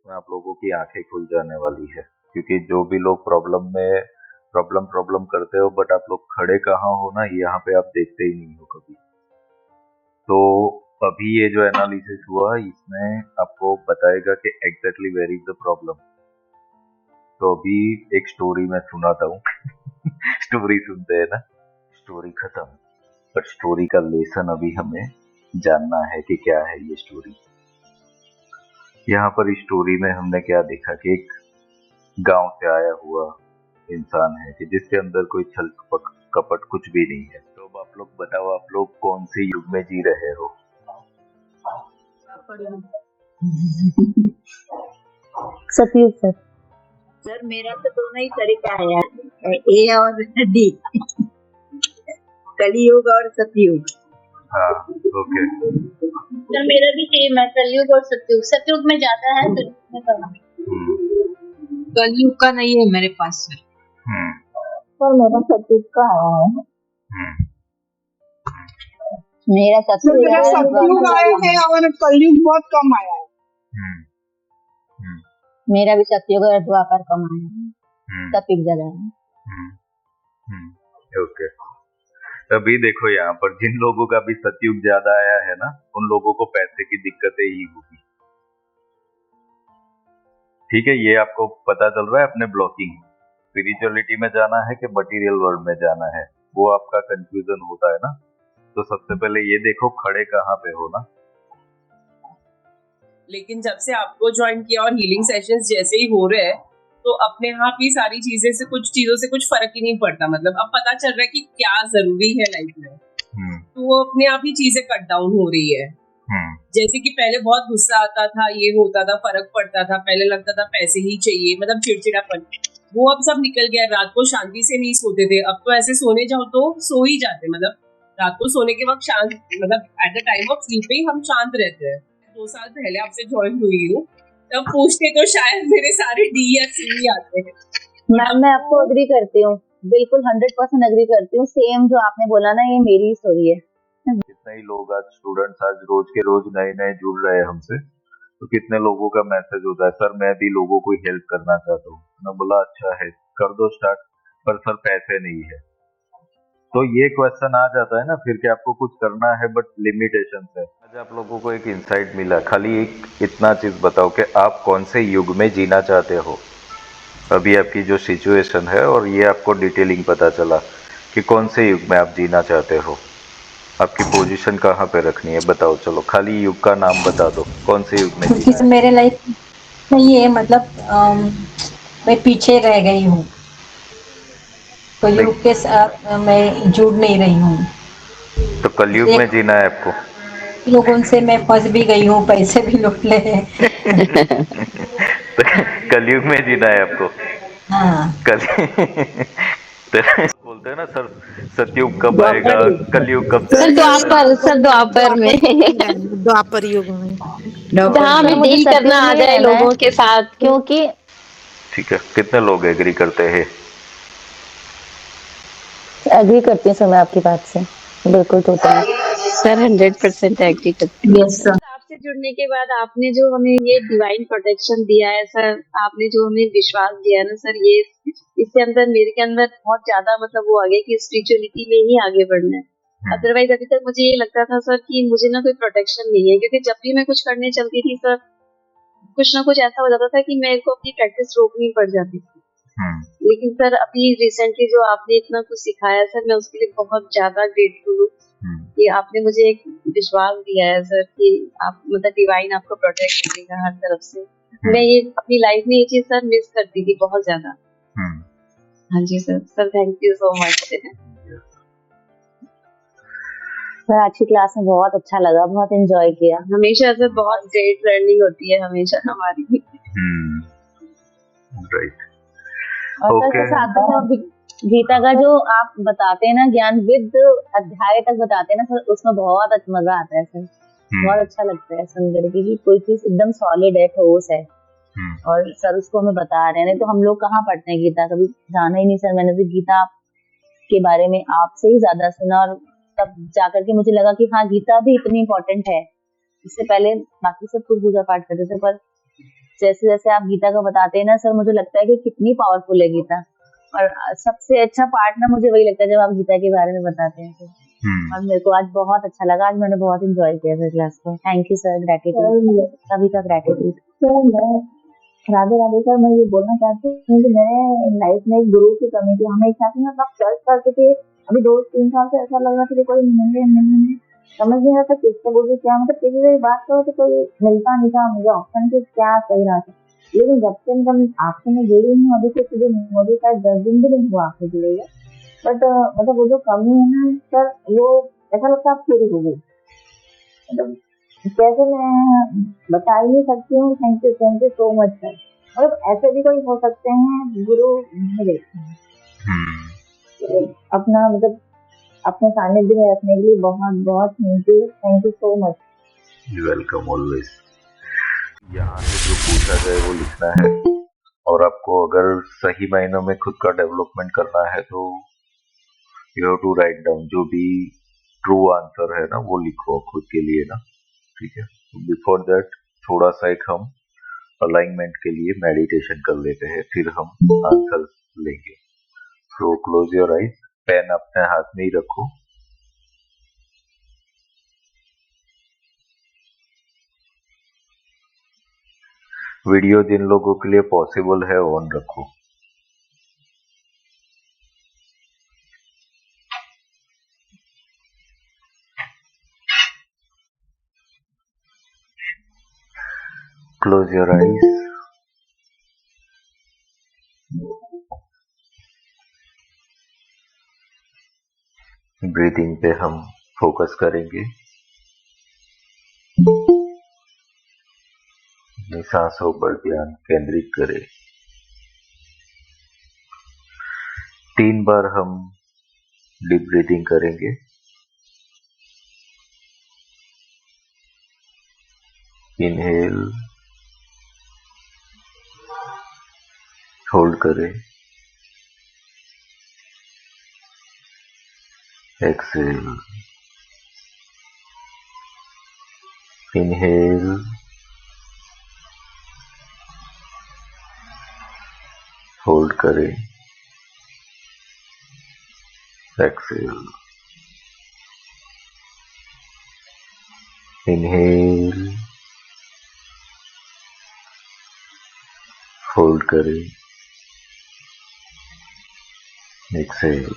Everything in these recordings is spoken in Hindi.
उसमें आप लोगों की आंखें खुल जाने वाली है, क्योंकि जो भी लोग प्रॉब्लम में प्रॉब्लम प्रॉब्लम करते हो बट आप लोग खड़े कहाँ हो ना, यहाँ पे आप देखते ही नहीं हो कभी। तो अभी ये जो एनालिसिस हुआ इसमें आपको बताएगा कि exactly where is the problem. तो अभी एक स्टोरी मैं सुनाता हूँ। स्टोरी सुनते हैं ना, स्टोरी खत्म, बट स्टोरी का लेसन अभी हमें जानना है कि क्या है ये स्टोरी। यहाँ पर इस स्टोरी में हमने क्या देखा कि एक गांव से आया हुआ इंसान है कि जिसके अंदर कोई छल कपट कुछ भी नहीं है। तो अब आप लोग बताओ, आप लोग कौन से युग में जी रहे हो? सतयुग सर। सर मेरा तो दोनों ही तरीका है यार, ए और डी, कलयुग और सतयुग। हाँ, ओके। सर मेरा भी सेम है, कलयुग और सतयुग। सतयुग में ज्यादा है, कलयुग में कम है। कलयुग का नहीं है मेरे पास सर। सर मेरा सतयुग का है। मेरा सतयुग आया है और कलयुग बहुत कम आया है। मेरा भी सतयुग और द्वापर कम आया है, सतयुग ज्यादा है। ओके। अभी देखो यहाँ पर जिन लोगों का भी सतयुग ज्यादा आया है ना, उन लोगों को पैसे की दिक्कतें ही होगी। ठीक है, ये आपको पता चल रहा है। अपने ब्लॉकिंग स्पिरिचुअलिटी में जाना है कि मटेरियल वर्ल्ड में जाना है, वो आपका कंफ्यूजन होता है ना। तो सबसे पहले ये देखो खड़े कहाँ पे हो ना। लेकिन जब से आपको ज्वाइन किया और हीलिंग सेशंस जैसे ही हो रहे हैं, तो अपने आप ही सारी चीजें से कुछ चीजों से कुछ फर्क ही नहीं पड़ता। मतलब अब पता चल रहा है कि क्या जरूरी है लाइफ में, तो वो अपने आप ही चीजें कट डाउन हो रही है। जैसे कि पहले बहुत गुस्सा आता था, ये होता था, फर्क पड़ता था, पहले लगता था पैसे ही चाहिए, मतलब चिड़चिड़ापन, वो अब सब निकल गया। रात को शांति से नहीं सोते थे, अब तो ऐसे सोने जाओ तो सो ही जाते। मतलब रात को सोने के वक्त शांत, मतलब at the time of sleeping हम शांत रहते हैं। 2 साल पहले आपसे ज्वाइन हुई हूँ, तब पूछते तो शायद मेरे सारे डी या सी आते हैं। मैम मैं आपको अग्री करती हूँ, बिल्कुल 100% अग्री करती हूँ। सेम जो आपने बोला ना, ये मेरी स्टोरी है। कितने ही लोग आज स्टूडेंट्स आज रोज के रोज नए नए जुड़ रहे हैं हमसे, तो कितने लोगों का मैसेज होता है, सर मैं भी लोगों को हेल्प करना चाहता हूँ। मैं बोला अच्छा है, कर दो स्टार्ट, पर सर पैसे नहीं है। तो ये क्वेश्चन आ जाता है ना फिर कि आपको कुछ करना है बट लिमिटेशन है। आज आप लोगों को एक इंसाइट मिला, खाली एक इतना चीज बताओ कि आप कौन से युग में जीना चाहते हो। अभी आपकी जो सिचुएशन है और ये आपको डिटेलिंग पता चला कि कौन से युग में आप जीना चाहते हो, आपकी पोजीशन कहाँ पे रखनी है, बताओ। चलो खाली युग का नाम बता दो, कौन से युग में जीना है। मेरे लाइफ में ये मतलब मैं पीछे रह गई हूँ, तो युग के साथ मैं जुड़ नहीं रही हूँ। तो कलयुग में जीना है आपको। लोगों से मैं फंस भी गई हूँ, पैसे भी लूट ले। कलयुग में जीना है आपको। हाँ। बोलते हैं ना सर, सतयुग कब आएगा, कलयुग कब सर द्वापर में द्वापर युग में जहाँ हमें डील करना आ जाए लोगों के साथ, क्योंकि ठीक है। कितने लोग एग्री करते हैं? एग्री करती हूँ सर मैं आपकी बात से, बिल्कुल टोटली सर 100% एग्री करती हूँ। Yes sir. आपसे जुड़ने के बाद आपने जो हमें ये डिवाइन प्रोटेक्शन दिया है सर, आपने जो हमें विश्वास दिया है ना सर, ये इससे अंदर मेरे के अंदर बहुत ज्यादा मतलब वो आ गया कि स्पिरिचुअलिटी में ही आगे बढ़ना है। अदरवाइज अभी तक मुझे ये लगता था सर कि मुझे ना कोई प्रोटेक्शन नहीं है, क्योंकि जब भी मैं कुछ करने चलती थी सर, कुछ ना कुछ ऐसा हो जाता था कि मेरे को अपनी प्रैक्टिस रोकनी पड़ जाती थी। लेकिन सर अभी रिसेंटली जो आपने इतना कुछ सिखाया सर, मैं उसके लिए बहुत ज्यादा ग्रेटफुल हूँ कि आपने मुझे एक विश्वास दिया है सर कि आप मतलब डिवाइन आपको प्रोटेक्ट करेगा हर तरफ से। मैं ये अपनी लाइफ में ये चीज सर मिस करती थी बहुत ज्यादा। हाँ जी sir, sir thank you so much. Sir आज की क्लास में बहुत अच्छा लगा, बहुत एंजॉय किया। हमेशा सर बहुत ग्रेट लर्निंग होती है हमेशा हमारी। राइट। और सर साथ में गीता का जो आप बताते हैं ना ज्ञान, विद अध्याय तक बताते हैं ना सर, उसमें बहुत मजा आता है सर। बहुत अच्छा लगता है सुन करके कि कोई चीज एकदम सॉलिड है, ठोस है, और सर उसको हमें बता रहे हैं। नहीं तो हम लोग कहाँ पढ़ते हैं गीता, कभी जाना ही नहीं सर। मैंने भी गीता के बारे में आपसे ही ज्यादा सुना, और तब जाकर के मुझे लगा कि हाँ गीता भी इतनी इम्पोर्टेंट है। इससे पहले बाकी सब कुछ पूजा पाठ करते थे, पर जैसे जैसे आप गीता का बताते हैं ना सर, मुझे लगता है कि कितनी पावरफुल है गीता। और सबसे अच्छा पार्ट ना मुझे वही लगता है जब आप गीता के बारे में बताते हैं तो। और मेरे को आज बहुत अच्छा लगा, आज मैंने बहुत एंजॉय किया सर क्लास को। थैंक यू सर, ग्रेटिट्यूड, सभी का ग्रेटिट्यूड। सर मैं राधे राधे सर, मैं ये बोलना चाहती हूँ कि मेरे लाइफ में एक गुरु की कमी थी। हम एक साथ में मतलब चर्च करते थे, अभी 2-3 साल से ऐसा लग रहा था कि कोई मिलने समझ नहीं रहा था किससे बोलूं क्या, मतलब किसी से बात करो तो कोई मिलता नहीं था मुझे ऑप्शन की क्या सही रहा था। लेकिन जब से मतलब आपसे मैं जुड़ी हूँ, अभी तक मुझे शायद 10 दिन भी नहीं हुआ आपसे जुड़े हुए, बट मतलब वो जो कमी है ना सर, वो ऐसा लगता है आप पूरी हो गई। मतलब कैसे मैं बता ही नहीं सकती हूँ। Thank you so much sir. मतलब ऐसे भी कोई हो सकते हैं गुरु नहीं देखते हैं। अपना मतलब अपने सानिध्य में रखने के लिए बहुत बहुत thank you so much. Welcome always. यहाँ से जो पूछा जाए वो लिखना है, और आपको अगर सही मायनों में खुद का डेवलपमेंट करना है तो you have to write down जो भी ट्रू आंसर है ना वो लिखो खुद के लिए ना, ठीक है। बिफोर दैट थोड़ा सा एक हम अलाइनमेंट के लिए मेडिटेशन कर लेते हैं, फिर हम आंसर लेंगे। So close your eyes, pen अपने हाथ में ही रखो। वीडियो जिन लोगों के लिए पॉसिबल है ऑन रखो। Close your eyes. ब्रीदिंग पे हम फोकस करेंगे, अपनी सांसों पर ध्यान केंद्रित करें। 3 बार हम डीप ब्रीदिंग करेंगे। इनहेल, होल्ड करें, एक्सेल। इनहेल, होल्ड करें, एक्सेल। इनहेल, होल्ड करें, एक्सेल।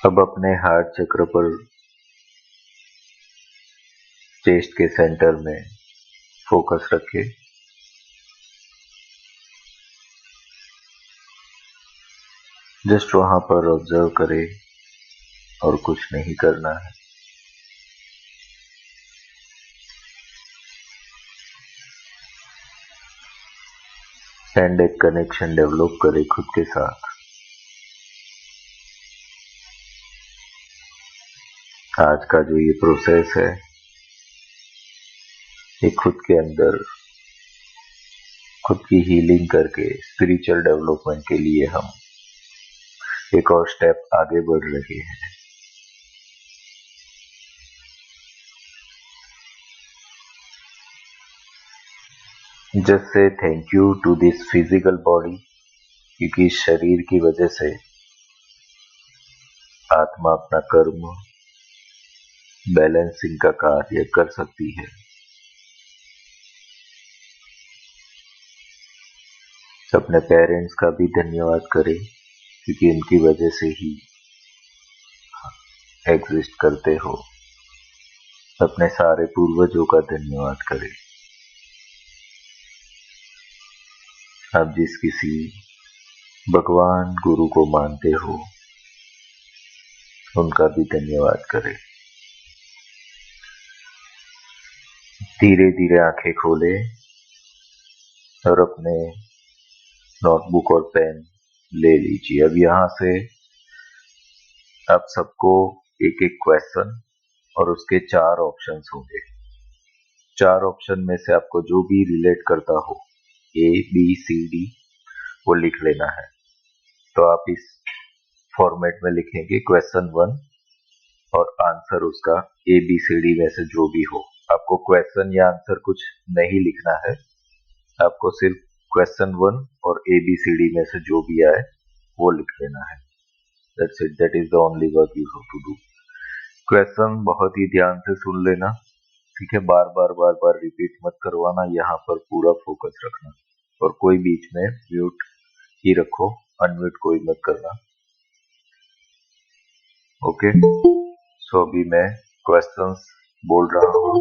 अब अपने हार्ट चक्र पर, चेस्ट के सेंटर में फोकस रखें। जस्ट वहां पर ऑब्जर्व करें और कुछ नहीं करना है। एंड एक कनेक्शन डेवलप करें खुद के साथ। आज का जो ये प्रोसेस है, ये खुद के अंदर खुद की हीलिंग करके स्पिरिचुअल डेवलपमेंट के लिए हम एक और स्टेप आगे बढ़ रहे हैं। Just say thank you to this physical body, क्योंकि इस शरीर की वजह से आत्मा अपना कर्म बैलेंसिंग का कार्य कर सकती है। अपने पेरेंट्स का भी धन्यवाद करें, क्योंकि उनकी वजह से ही एग्जिस्ट करते हो। अपने सारे पूर्वजों का धन्यवाद करें। आप जिस किसी भगवान गुरु को मानते हो उनका भी धन्यवाद करें। धीरे धीरे आंखें खोलें और अपने नोटबुक और पेन ले लीजिए। अब यहाँ से आप सबको एक एक क्वेश्चन और उसके 4 ऑप्शंस होंगे। 4 ऑप्शन में से आपको जो भी रिलेट करता हो, A, B, C, D, वो लिख लेना है। तो आप इस फॉर्मेट में लिखेंगे क्वेश्चन 1 और आंसर उसका A, B, C, D में से जो भी हो आपको क्वेश्चन या आंसर कुछ नहीं लिखना है, आपको सिर्फ क्वेश्चन 1 और ABCD में से जो भी आए वो लिख लेना है। That's it, that is the only work you have to do. Question बहुत ही ध्यान से सुन लेना, ठीक है, बार बार रिपीट मत करवाना, यहाँ पर पूरा फोकस रखना और कोई बीच में म्यूट ही रखो, अनम्यूट कोई मत करना। ओके, सो अभी मैं क्वेश्चंस बोल रहा हूँ।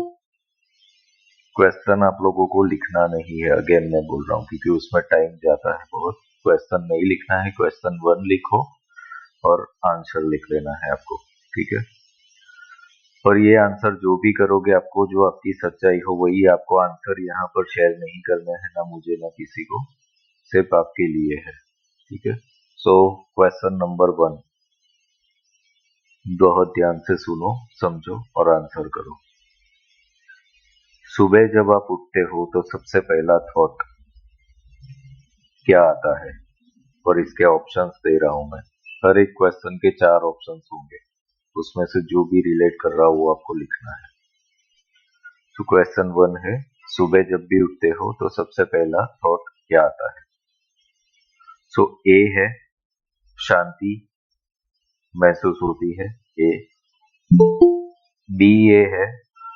क्वेश्चन आप लोगों को लिखना नहीं है, अगेन मैं बोल रहा हूँ, क्योंकि उसमें टाइम जाता है बहुत। क्वेश्चन नहीं लिखना है, क्वेश्चन 1 लिखो और आंसर लिख लेना है आपको, ठीक है। और ये आंसर जो भी करोगे, आपको जो आपकी सच्चाई हो वही आपको आंसर यहाँ पर शेयर नहीं करना है, ना मुझे ना किसी को, सिर्फ आपके लिए है, ठीक है। सो क्वेश्चन नंबर 1, बहुत ध्यान से सुनो, समझो और आंसर करो। सुबह जब आप उठते हो तो सबसे पहला थॉट क्या आता है? और इसके ऑप्शंस दे रहा हूं मैं, हर एक क्वेश्चन के 4 ऑप्शंस होंगे, उसमें से जो भी रिलेट कर रहा हो वो आपको लिखना है। तो क्वेश्चन 1 है, सुबह जब भी उठते हो तो सबसे पहला थॉट क्या आता है? सो ए है, शांति महसूस होती है, ए। बी ये है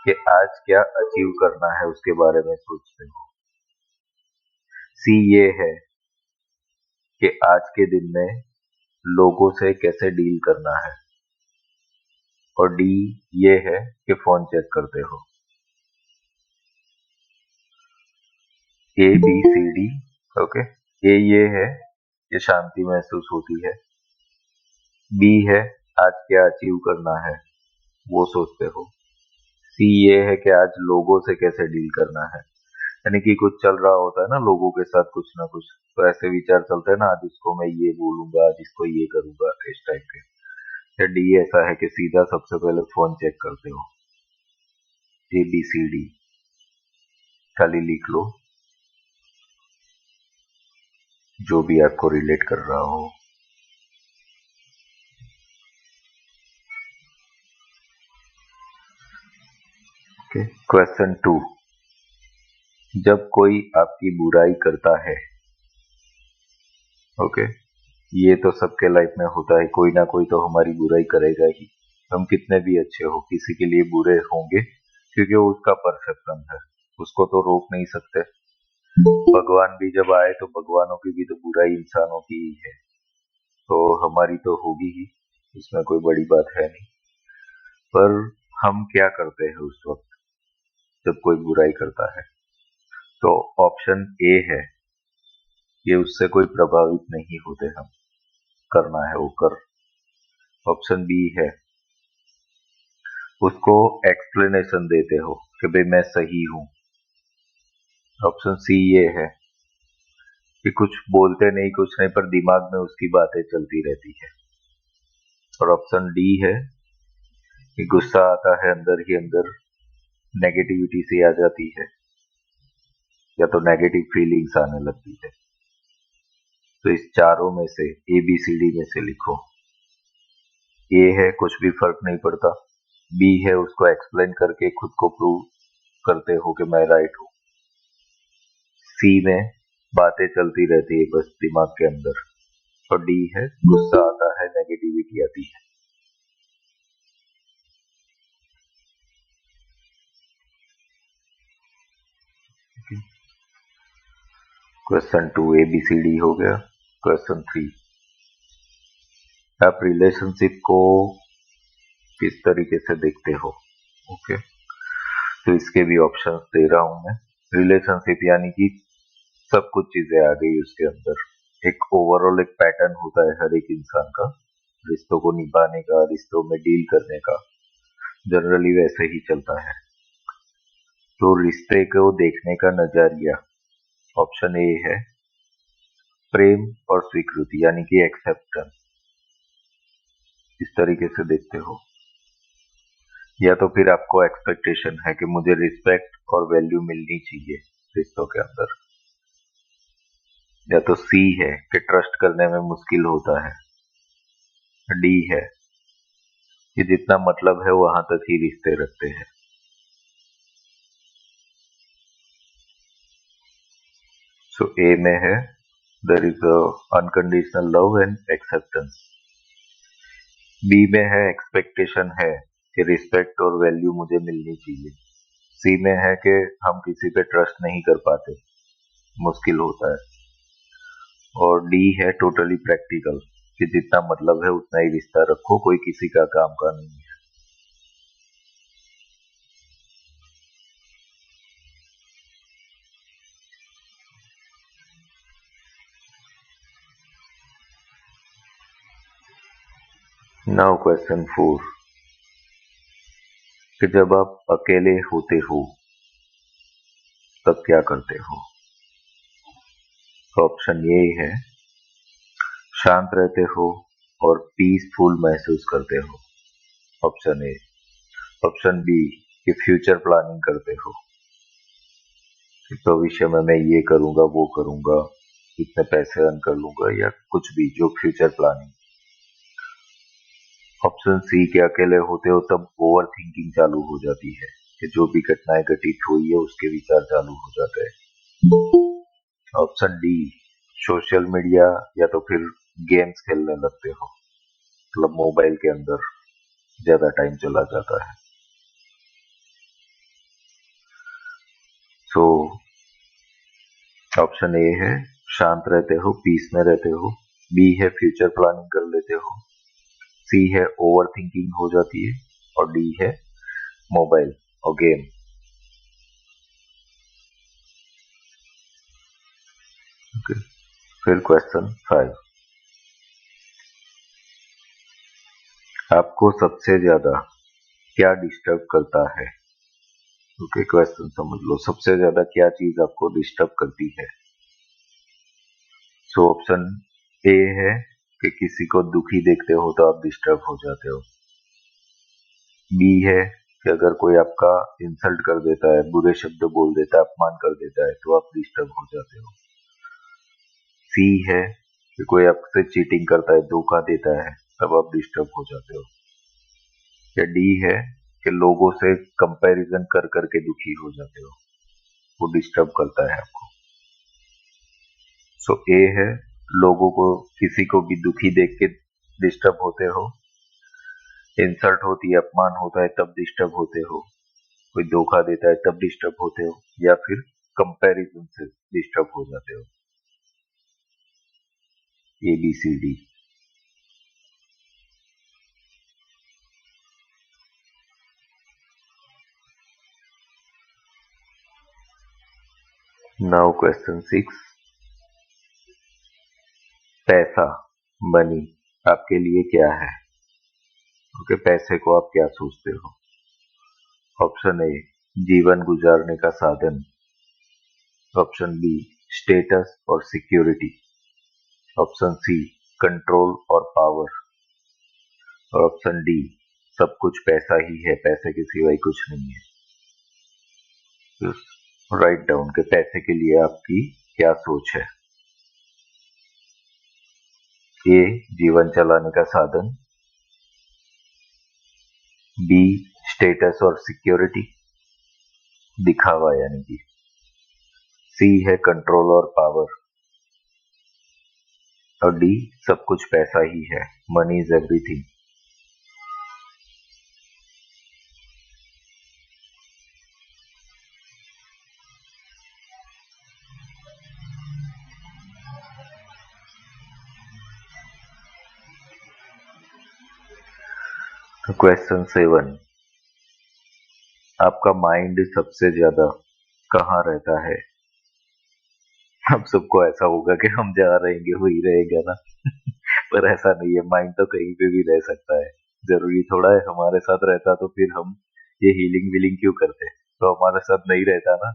कि आज क्या अचीव करना है उसके बारे में सोचते हो। सी ये है कि आज के दिन में लोगों से कैसे डील करना है। और डी ये है कि फोन चेक करते हो। A B C D, okay. ए ये है कि शांति महसूस होती है। बी है आज क्या अचीव करना है वो सोचते हो। सी ये है कि आज लोगों से कैसे डील करना है, यानी कि कुछ चल रहा होता है ना लोगों के साथ कुछ ना कुछ, तो ऐसे विचार चलते हैं ना, आज इसको मैं ये बोलूंगा, आज इसको ये करूंगा, इस टाइप के। या डी ऐसा है कि सीधा सबसे पहले फोन चेक करते हो। ABCD खाली लिख लो जो भी आपको रिलेट कर रहा हो। ओके, क्वेश्चन 2, जब कोई आपकी बुराई करता है, ओके, ये तो सबके लाइफ में होता है, कोई ना कोई तो हमारी बुराई करेगा ही। हम कितने भी अच्छे हो, किसी के लिए बुरे होंगे, क्योंकि वो उसका परसेप्शन है, उसको तो रोक नहीं सकते। भगवान भी जब आए तो भगवानों की भी तो बुराई इंसानों की ही है, तो हमारी तो होगी ही, इसमें कोई बड़ी बात है नहीं। पर हम क्या करते हैं उस वक्त जब कोई बुराई करता है? तो ऑप्शन ए है, ये उससे कोई प्रभावित नहीं होते, हम करना है वो कर। ऑप्शन बी है, उसको एक्सप्लेनेशन देते हो कि भाई मैं सही हूं। ऑप्शन सी ये है कि कुछ बोलते नहीं, कुछ नहीं, पर दिमाग में उसकी बातें चलती रहती है। और ऑप्शन डी है कि गुस्सा आता है अंदर ही अंदर, नेगेटिविटी से आ जाती है, या तो नेगेटिव फीलिंग्स आने लगती है। तो इस चारों में से ABCD में से लिखो। ए है कुछ भी फर्क नहीं पड़ता, बी है उसको एक्सप्लेन करके खुद को प्रूव करते हो कि मैं राइट हूं, सी में बातें चलती रहती है बस दिमाग के अंदर, और डी है गुस्सा आता है, नेगेटिविटी आती है। क्वेश्चन 2 ABCD हो गया। क्वेश्चन 3, आप रिलेशनशिप को किस तरीके से देखते हो? ओके, तो इसके भी ऑप्शंस दे रहा हूं मैं। रिलेशनशिप यानी कि सब कुछ चीजें आ गई उसके अंदर, एक ओवरऑल एक पैटर्न होता है हर एक इंसान का, रिश्तों को निभाने का, रिश्तों में डील करने का, जनरली वैसे ही चलता है। तो रिश्ते को देखने का नजरिया, ऑप्शन ए है प्रेम और स्वीकृति, यानी कि एक्सेप्टेंस, इस तरीके से देखते हो। या तो फिर आपको एक्सपेक्टेशन है कि मुझे रिस्पेक्ट और वैल्यू मिलनी चाहिए रिश्तों के अंदर। या तो सी है कि ट्रस्ट करने में मुश्किल होता है। डी है कि जितना मतलब है वहां तक ही रिश्ते रखते हैं। सो ए में है there is unconditional love and acceptance. B में है एक्सपेक्टेशन है कि रिस्पेक्ट और वैल्यू मुझे मिलनी चाहिए। सी में है कि हम किसी पे ट्रस्ट नहीं कर पाते, मुश्किल होता है। और डी है टोटली प्रैक्टिकल कि जितना मतलब है उतना ही रिश्ता रखो, कोई किसी का काम का नहीं है। नाउ क्वेश्चन 4 कि जब आप अकेले होते हो तब क्या करते हो? ऑप्शन ए है शांत रहते हो और पीसफुल महसूस करते हो। Option A. ऑप्शन बी कि फ्यूचर प्लानिंग करते हो कि भविष्य में मैं ये करूंगा वो करूंगा, इतने पैसे अर्न कर लूंगा, या कुछ भी जो फ्यूचर प्लानिंग। ऑप्शन सी के अकेले होते हो तब ओवर थिंकिंग चालू हो जाती है कि जो भी घटनाएं घटित हुई है उसके विचार चालू हो जाते हैं। ऑप्शन डी सोशल मीडिया या तो फिर गेम्स खेलने लगते हो, मतलब मोबाइल के अंदर ज्यादा टाइम चला जाता है। सो ऑप्शन ए है शांत रहते हो, पीस में रहते हो। बी है फ्यूचर प्लानिंग कर लेते हो। सी है ओवर थिंकिंग हो जाती है। और डी है मोबाइल और गेम। ओके, फिर क्वेश्चन 5 आपको सबसे ज्यादा क्या डिस्टर्ब करता है? ओके, क्वेश्चन समझ लो, सबसे ज्यादा क्या चीज आपको डिस्टर्ब करती है? सो ऑप्शन ए है कि किसी को दुखी देखते हो तो आप डिस्टर्ब हो जाते हो। बी है कि अगर कोई आपका इंसल्ट कर देता है, बुरे शब्द बोल देता है, अपमान कर देता है तो आप डिस्टर्ब हो जाते हो। सी है कि कोई आपसे चीटिंग करता है, धोखा देता है, तब आप डिस्टर्ब हो जाते हो। या डी है कि लोगों से कंपैरिजन कर करके दुखी हो जाते हो, वो डिस्टर्ब करता है आपको। सो ए है लोगों को, किसी को भी दुखी देख के डिस्टर्ब होते हो, इंसल्ट होती है, अपमान होता है तब डिस्टर्ब होते हो, कोई धोखा देता है तब डिस्टर्ब होते हो, या फिर कंपैरिजन से डिस्टर्ब हो जाते हो। A B C D. Now question 6 पैसा, मनी आपके लिए क्या है? ओके, पैसे को आप क्या सोचते हो? ऑप्शन ए जीवन गुजारने का साधन। ऑप्शन बी स्टेटस और सिक्योरिटी। ऑप्शन सी कंट्रोल और पावर। और ऑप्शन डी सब कुछ पैसा ही है, पैसे के सिवाय कुछ नहीं है। राइट डाउन के पैसे के लिए आपकी क्या सोच है? ए जीवन चलाने का साधन। बी स्टेटस और सिक्योरिटी, दिखावा यानी कि। सी है कंट्रोल और पावर। और डी सब कुछ पैसा ही है, मनी इज एवरीथिंग। तो क्वेश्चन 7 आपका माइंड सबसे ज्यादा कहाँ रहता है? अब सबको ऐसा होगा कि हम जहाँ रहेंगे वही रहेगा ना पर ऐसा नहीं है, माइंड तो कहीं पे भी रह सकता है। जरूरी थोड़ा है हमारे साथ रहता तो फिर हम ये हीलिंग विलिंग क्यों करते? तो हमारे साथ नहीं रहता ना,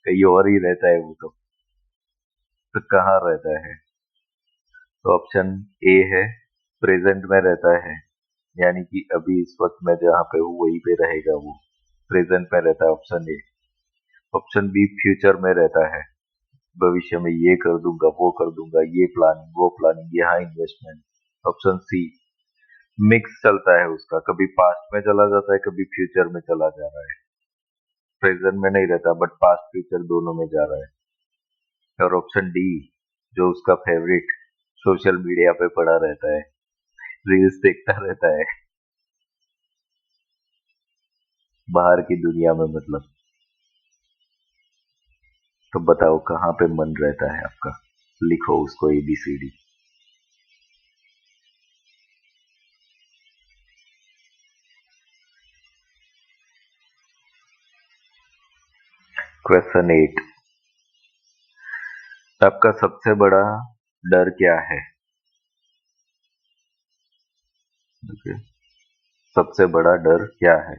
कहीं और ही रहता है वो तो कहाँ रहता है? तो ऑप्शन ए है प्रेजेंट में रहता है, यानी कि अभी इस वक्त मैं जहाँ पे हूँ वहीं पे रहेगा वो, प्रेजेंट में रहता है। Option A. Option B future में रहता है, भविष्य में ये कर दूंगा वो कर दूंगा, ये प्लानिंग वो प्लानिंग, यहाँ इन्वेस्टमेंट। ऑप्शन सी मिक्स चलता है उसका, कभी पास्ट में चला जाता है कभी फ्यूचर में चला जा रहा है, प्रेजेंट में नहीं रहता बट पास्ट फ्यूचर दोनों में जा रहा है। और ऑप्शन डी जो उसका फेवरेट सोशल मीडिया पे पड़ा रहता है, रील्स देखता रहता है बाहर की दुनिया में मतलब। तो बताओ कहाँ पे मन रहता है आपका, लिखो उसको ABCD। क्वेश्चन 8, आपका सबसे बड़ा डर क्या है? ओके, सबसे बड़ा डर क्या है?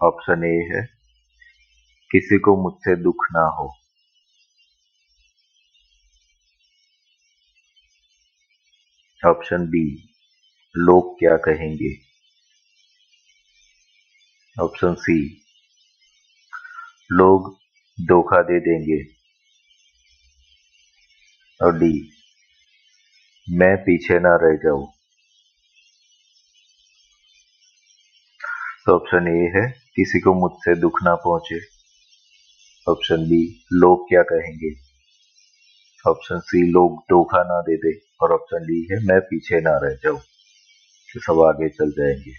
ऑप्शन ए है किसी को मुझसे दुख ना हो। ऑप्शन बी लोग क्या कहेंगे। ऑप्शन सी लोग धोखा दे देंगे। और डी मैं पीछे ना रह जाऊं। तो ऑप्शन ए है किसी को मुझसे दुख ना पहुंचे। ऑप्शन बी लोग क्या कहेंगे। ऑप्शन सी लोग धोखा ना दे दे। और ऑप्शन डी है मैं पीछे ना रह जाऊं। तो सब आगे चल जाएंगे।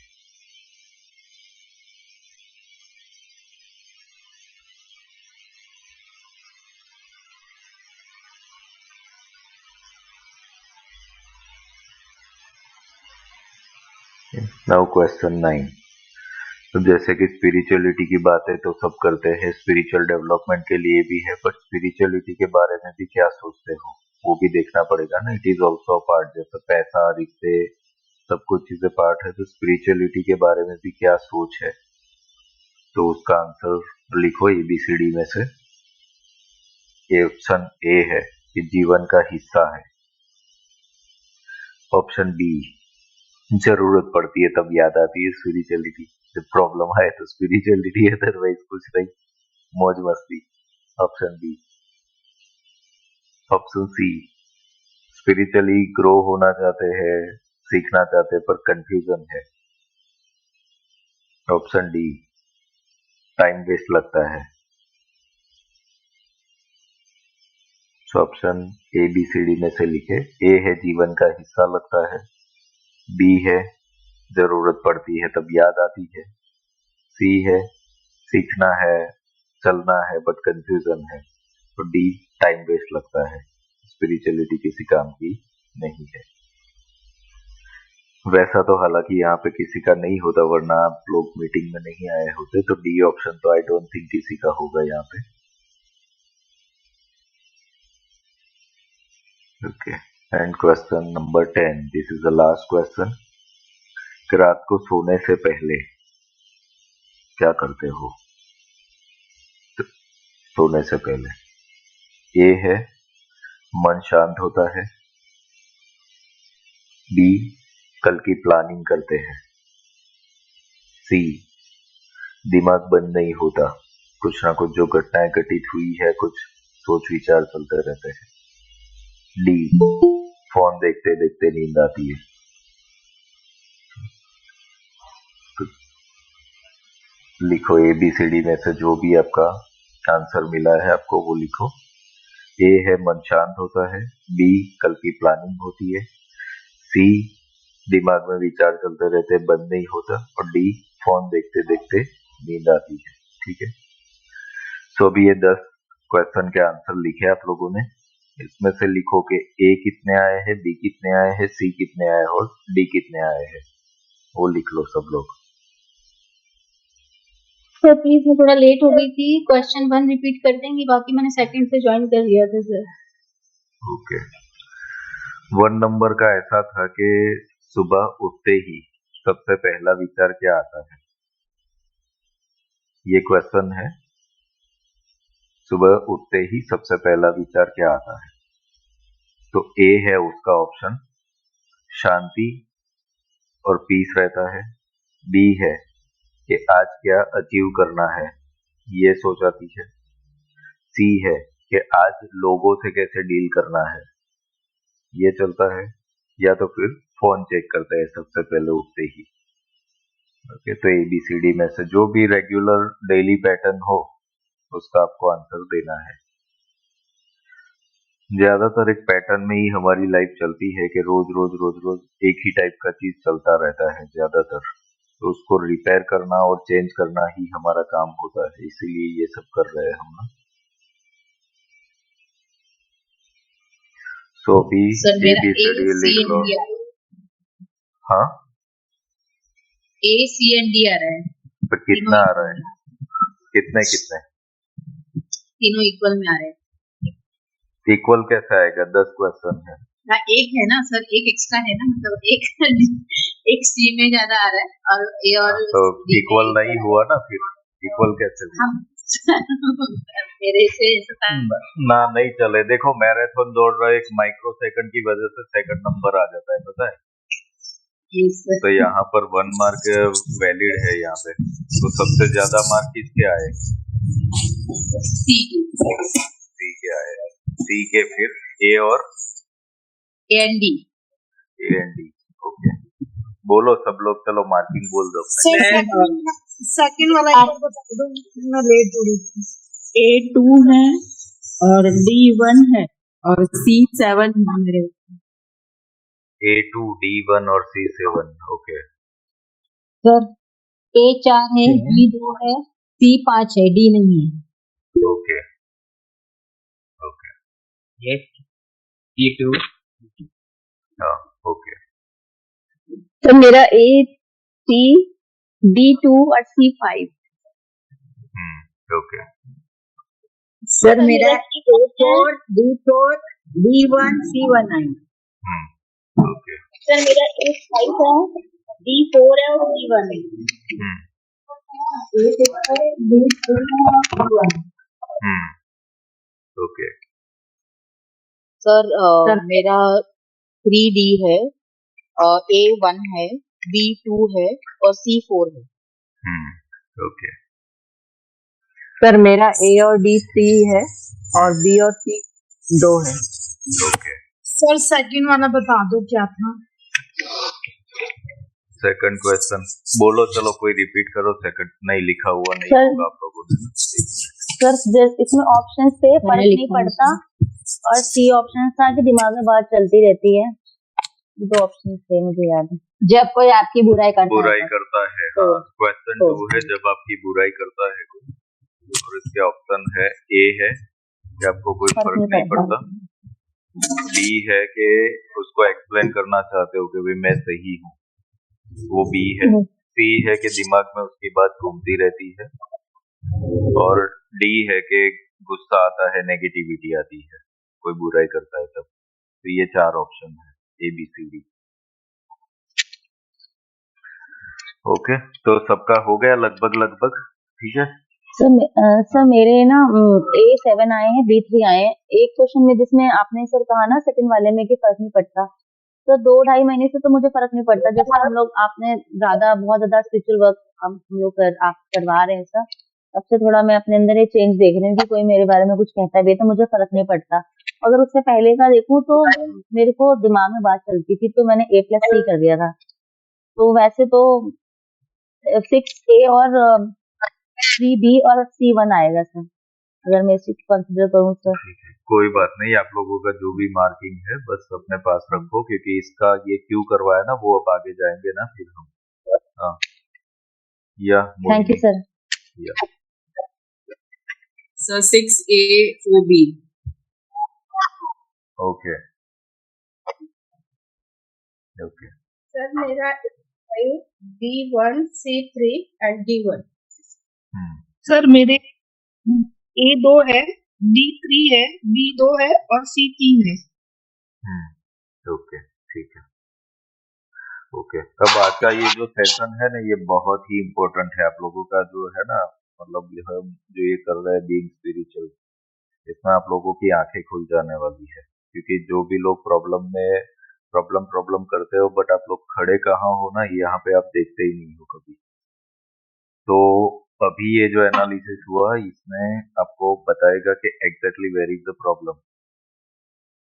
नाउ क्वेश्चन 9, तो जैसे कि स्पिरिचुअलिटी की बातें तो सब करते हैं, स्पिरिचुअल डेवलपमेंट के लिए भी है, पर स्पिरिचुअलिटी के बारे में भी क्या सोचते हो वो भी देखना पड़ेगा ना। इट इज ऑल्सो पार्ट, जैसे पैसा, रिश्ते, सब कुछ चीजें पार्ट है, तो स्पिरिचुअलिटी के बारे में भी क्या सोच है। तो उसका आंसर लिखो ABCD में से। ये ऑप्शन ए है कि जीवन का हिस्सा है। ऑप्शन बी जरूरत पड़ती है तब याद आती है स्पिरिचुअलिटी, जब प्रॉब्लम आए तो स्पिरिचुअलिटी, अदरवाइज कुछ नहीं, मौज मस्ती। Option B. Option C spiritually grow होना चाहते हैं, सीखना चाहते हैं, पर कंफ्यूजन है। ऑप्शन डी टाइम वेस्ट लगता है। ऑप्शन ABCD में से लिखे। ए है जीवन का हिस्सा लगता है, बी है जरूरत पड़ती है तब याद आती है, सी है सीखना है, चलना है बट कंफ्यूजन है, तो डी टाइम वेस्ट लगता है, स्पिरिचुअलिटी किसी काम की नहीं है। वैसा तो हालांकि यहाँ पे किसी का नहीं होता, वरना आप लोग मीटिंग में नहीं आए होते। तो डी ऑप्शन तो आई डोंट थिंक किसी का होगा यहाँ पे। Okay, and question number 10, this is the last question. रात को सोने से पहले क्या करते हो? सोने से पहले ए है मन शांत होता है, बी कल की प्लानिंग करते हैं, सी दिमाग बंद नहीं होता, कुछ ना कुछ जो घटनाएं घटित हुई है कुछ सोच विचार चलते रहते हैं, डी फोन देखते देखते नींद आती है। तो लिखो ABCD में से जो भी आपका आंसर मिला है आपको वो लिखो। ए है मन शांत होता है, बी कल की प्लानिंग होती है, सी दिमाग में विचार चलते रहते बंद नहीं होता, और डी फोन देखते देखते नींद आती है। ठीक है, तो अभी ये 10 क्वेश्चन के आंसर लिखे आप लोगों ने। इसमें से लिखो कि ए कितने आए हैं, बी कितने आए हैं, सी कितने आए हैं और डी कितने आए हैं, वो लिख लो सब लोग। सर प्लीज, मैं थोड़ा लेट हो गई थी, क्वेश्चन 1 रिपीट कर देंगी, बाकी मैंने सेकंड से ज्वाइन कर लिया था सर। ओके, 1 नंबर का ऐसा था कि सुबह उठते ही सबसे पहला विचार क्या आता है, ये क्वेश्चन है। सुबह उठते ही सबसे पहला विचार क्या आता है? तो ए है उसका ऑप्शन शांति और पीस रहता है, बी है कि आज क्या अचीव करना है, ये सोच आती है, सी है कि आज लोगों से कैसे डील करना है, ये चलता है, या तो फिर फोन चेक करते हैं सबसे पहले उठते ही। ओके, तो ABCD में से जो भी रेगुलर डेली पैटर्न हो उसका आपको आंसर देना है। ज्यादातर एक पैटर्न में ही हमारी लाइफ चलती है कि रोज रोज रोज रोज एक ही टाइप का चीज चलता रहता है ज्यादातर। तो उसको रिपेयर करना और चेंज करना ही हमारा काम होता है, इसीलिए ये सब कर रहे हैं हम ना। सो अभी सर ए मेरा बी ए सी डी सी लिख एंड लो। डी हाँ, ए सी एंड डी आ रहा है, तो तीनों कितना आ रहा इक्वल है? कितने कितने? तीनों इक्वल में आ रहे हैं। इक्वल कैसे आएगा? 10 क्वेश्चन है। हाँ, एक है ना सर, एक एक्स्ट्रा है ना, मतलब एक एक सी में ज्यादा आ रहा है और ए और तो डी में इक्वल नहीं equal हुआ ना, फिर इक्वल कैसे हुआ? हम मेरे से ऐसा था। ना नहीं चले। देखो मैराथन दौड़ रहा है, एक माइक्रो सेकंड की वजह से सेकंड नंबर आ जाता है, पता है? Yes, sir. तो यहाँ पर 1 मार्क वैलिड है यहाँ पे। तो सबसे ज्यादा मार्क किसके आए? सी सी के आए। सी के फिर ए और and D. A and D. Okay, बोलो सब लोग, चलो मार्किंग बोल दो अपने। मैं सेकंड वाला एक बार बता दो, मैं लेट जुड़ी थी। A2 है और D1 है और C7 है मेरे। A2 D1 और C7। ओके, सर A4 है, D2 है, C5 है, D नहीं है। Okay, okay. Yes, D2. हाँ, ओके। तो मेरा ए सी D2 और C5। ओके। सर मेरा A4, D4, D1, C1 है। ओके। सर मेरा A5 है, D4 है और C1 है। ओके। सर मेरा 3D है, A1 है, B2 है और C4 है। ओके। सर मेरा A और D 3 है और B और C 2 है। ओके। सर सेकंड वाला बता दो क्या था। सेकंड क्वेश्चन बोलो, चलो कोई रिपीट करो। सेकंड नहीं लिखा हुआ नहीं सर होगा आप लोगों ने। सर इसमें ऑप्शन से फर्क नहीं पड़ता और सी ऑप्शन था कि दिमाग में बात चलती रहती है। 2 ऑप्शन थे मुझे याद है। जब कोई आपकी बुराई करता बुराई है करता है, हाँ। क्वेश्चन 2 है जब आपकी बुराई करता है कोई। और इसके ऑप्शन है ए है कि आपको कोई फर्क नहीं पड़ता, बी है कि उसको एक्सप्लेन करना चाहते हो कि भाई मैं सही हूँ, वो बी है। सी है कि दिमाग में उसकी बात घूमती रहती है, और डी है कि गुस्सा आता है, नेगेटिविटी आती है, कोई बुराई करता है तब। तो ये 4 ऑप्शन है, A B C D. Okay, तो सबका हो गया लगभग, ठीक है। सर मेरे ना A7 आए हैं, B3 आए हैं। एक क्वेश्चन में जिसमें आपने सर कहा ना सेकंड वाले में कि फर्क नहीं पड़ता, तो 2-2.5 महीने से तो मुझे फर्क नहीं पड़ता। जैसे हम लोग आपने बहुत ज्यादा स्पिरिचुअल वर्क हम लोग आप करवा रहे हैं सर, तब से थोड़ा मैं अपने अंदर ये चेंज देख रही हूँ कि कोई मेरे बारे में कुछ कहता भी है तो मुझे फर्क नहीं पड़ता। अगर उससे पहले का देखूं तो मेरे को दिमाग में बात चलती थी, तो मैंने A+C कर दिया था। तो वैसे तो 6A और 3B और C1 आएगा सर, अगर मैं इसी कंसिडर करूँ सर। कोई बात नहीं, आप लोगों का जो भी मार्किंग है बस अपने पास रखो, क्योंकि इसका ये क्यों करवाया ना, वो अब आगे जाएंगे ना फिर हम। हाँ, या थैंक यू सर। या sir 6A 4B। Okay, okay. Sir मेरा D1, C3 and D1। Sir मेरे A2 है, D3 है, B2 है और C3 है। ओके, ठीक है। ओके, अब आज का ये जो सेशन है ना, ये बहुत ही इम्पोर्टेंट है आप लोगों का, जो है ना, मतलब जो ये कर रहे हैं बीइंग स्पिरिचुअल, इसमें आप लोगों की आंखें खुल जाने वाली है। क्योंकि जो भी लोग प्रॉब्लम करते हो, बट आप लोग खड़े कहाँ हो ना, यहाँ पे आप देखते ही नहीं हो कभी। तो अभी ये जो एनालिसिस हुआ, इसमें आपको बताएगा कि exactly where is the problem.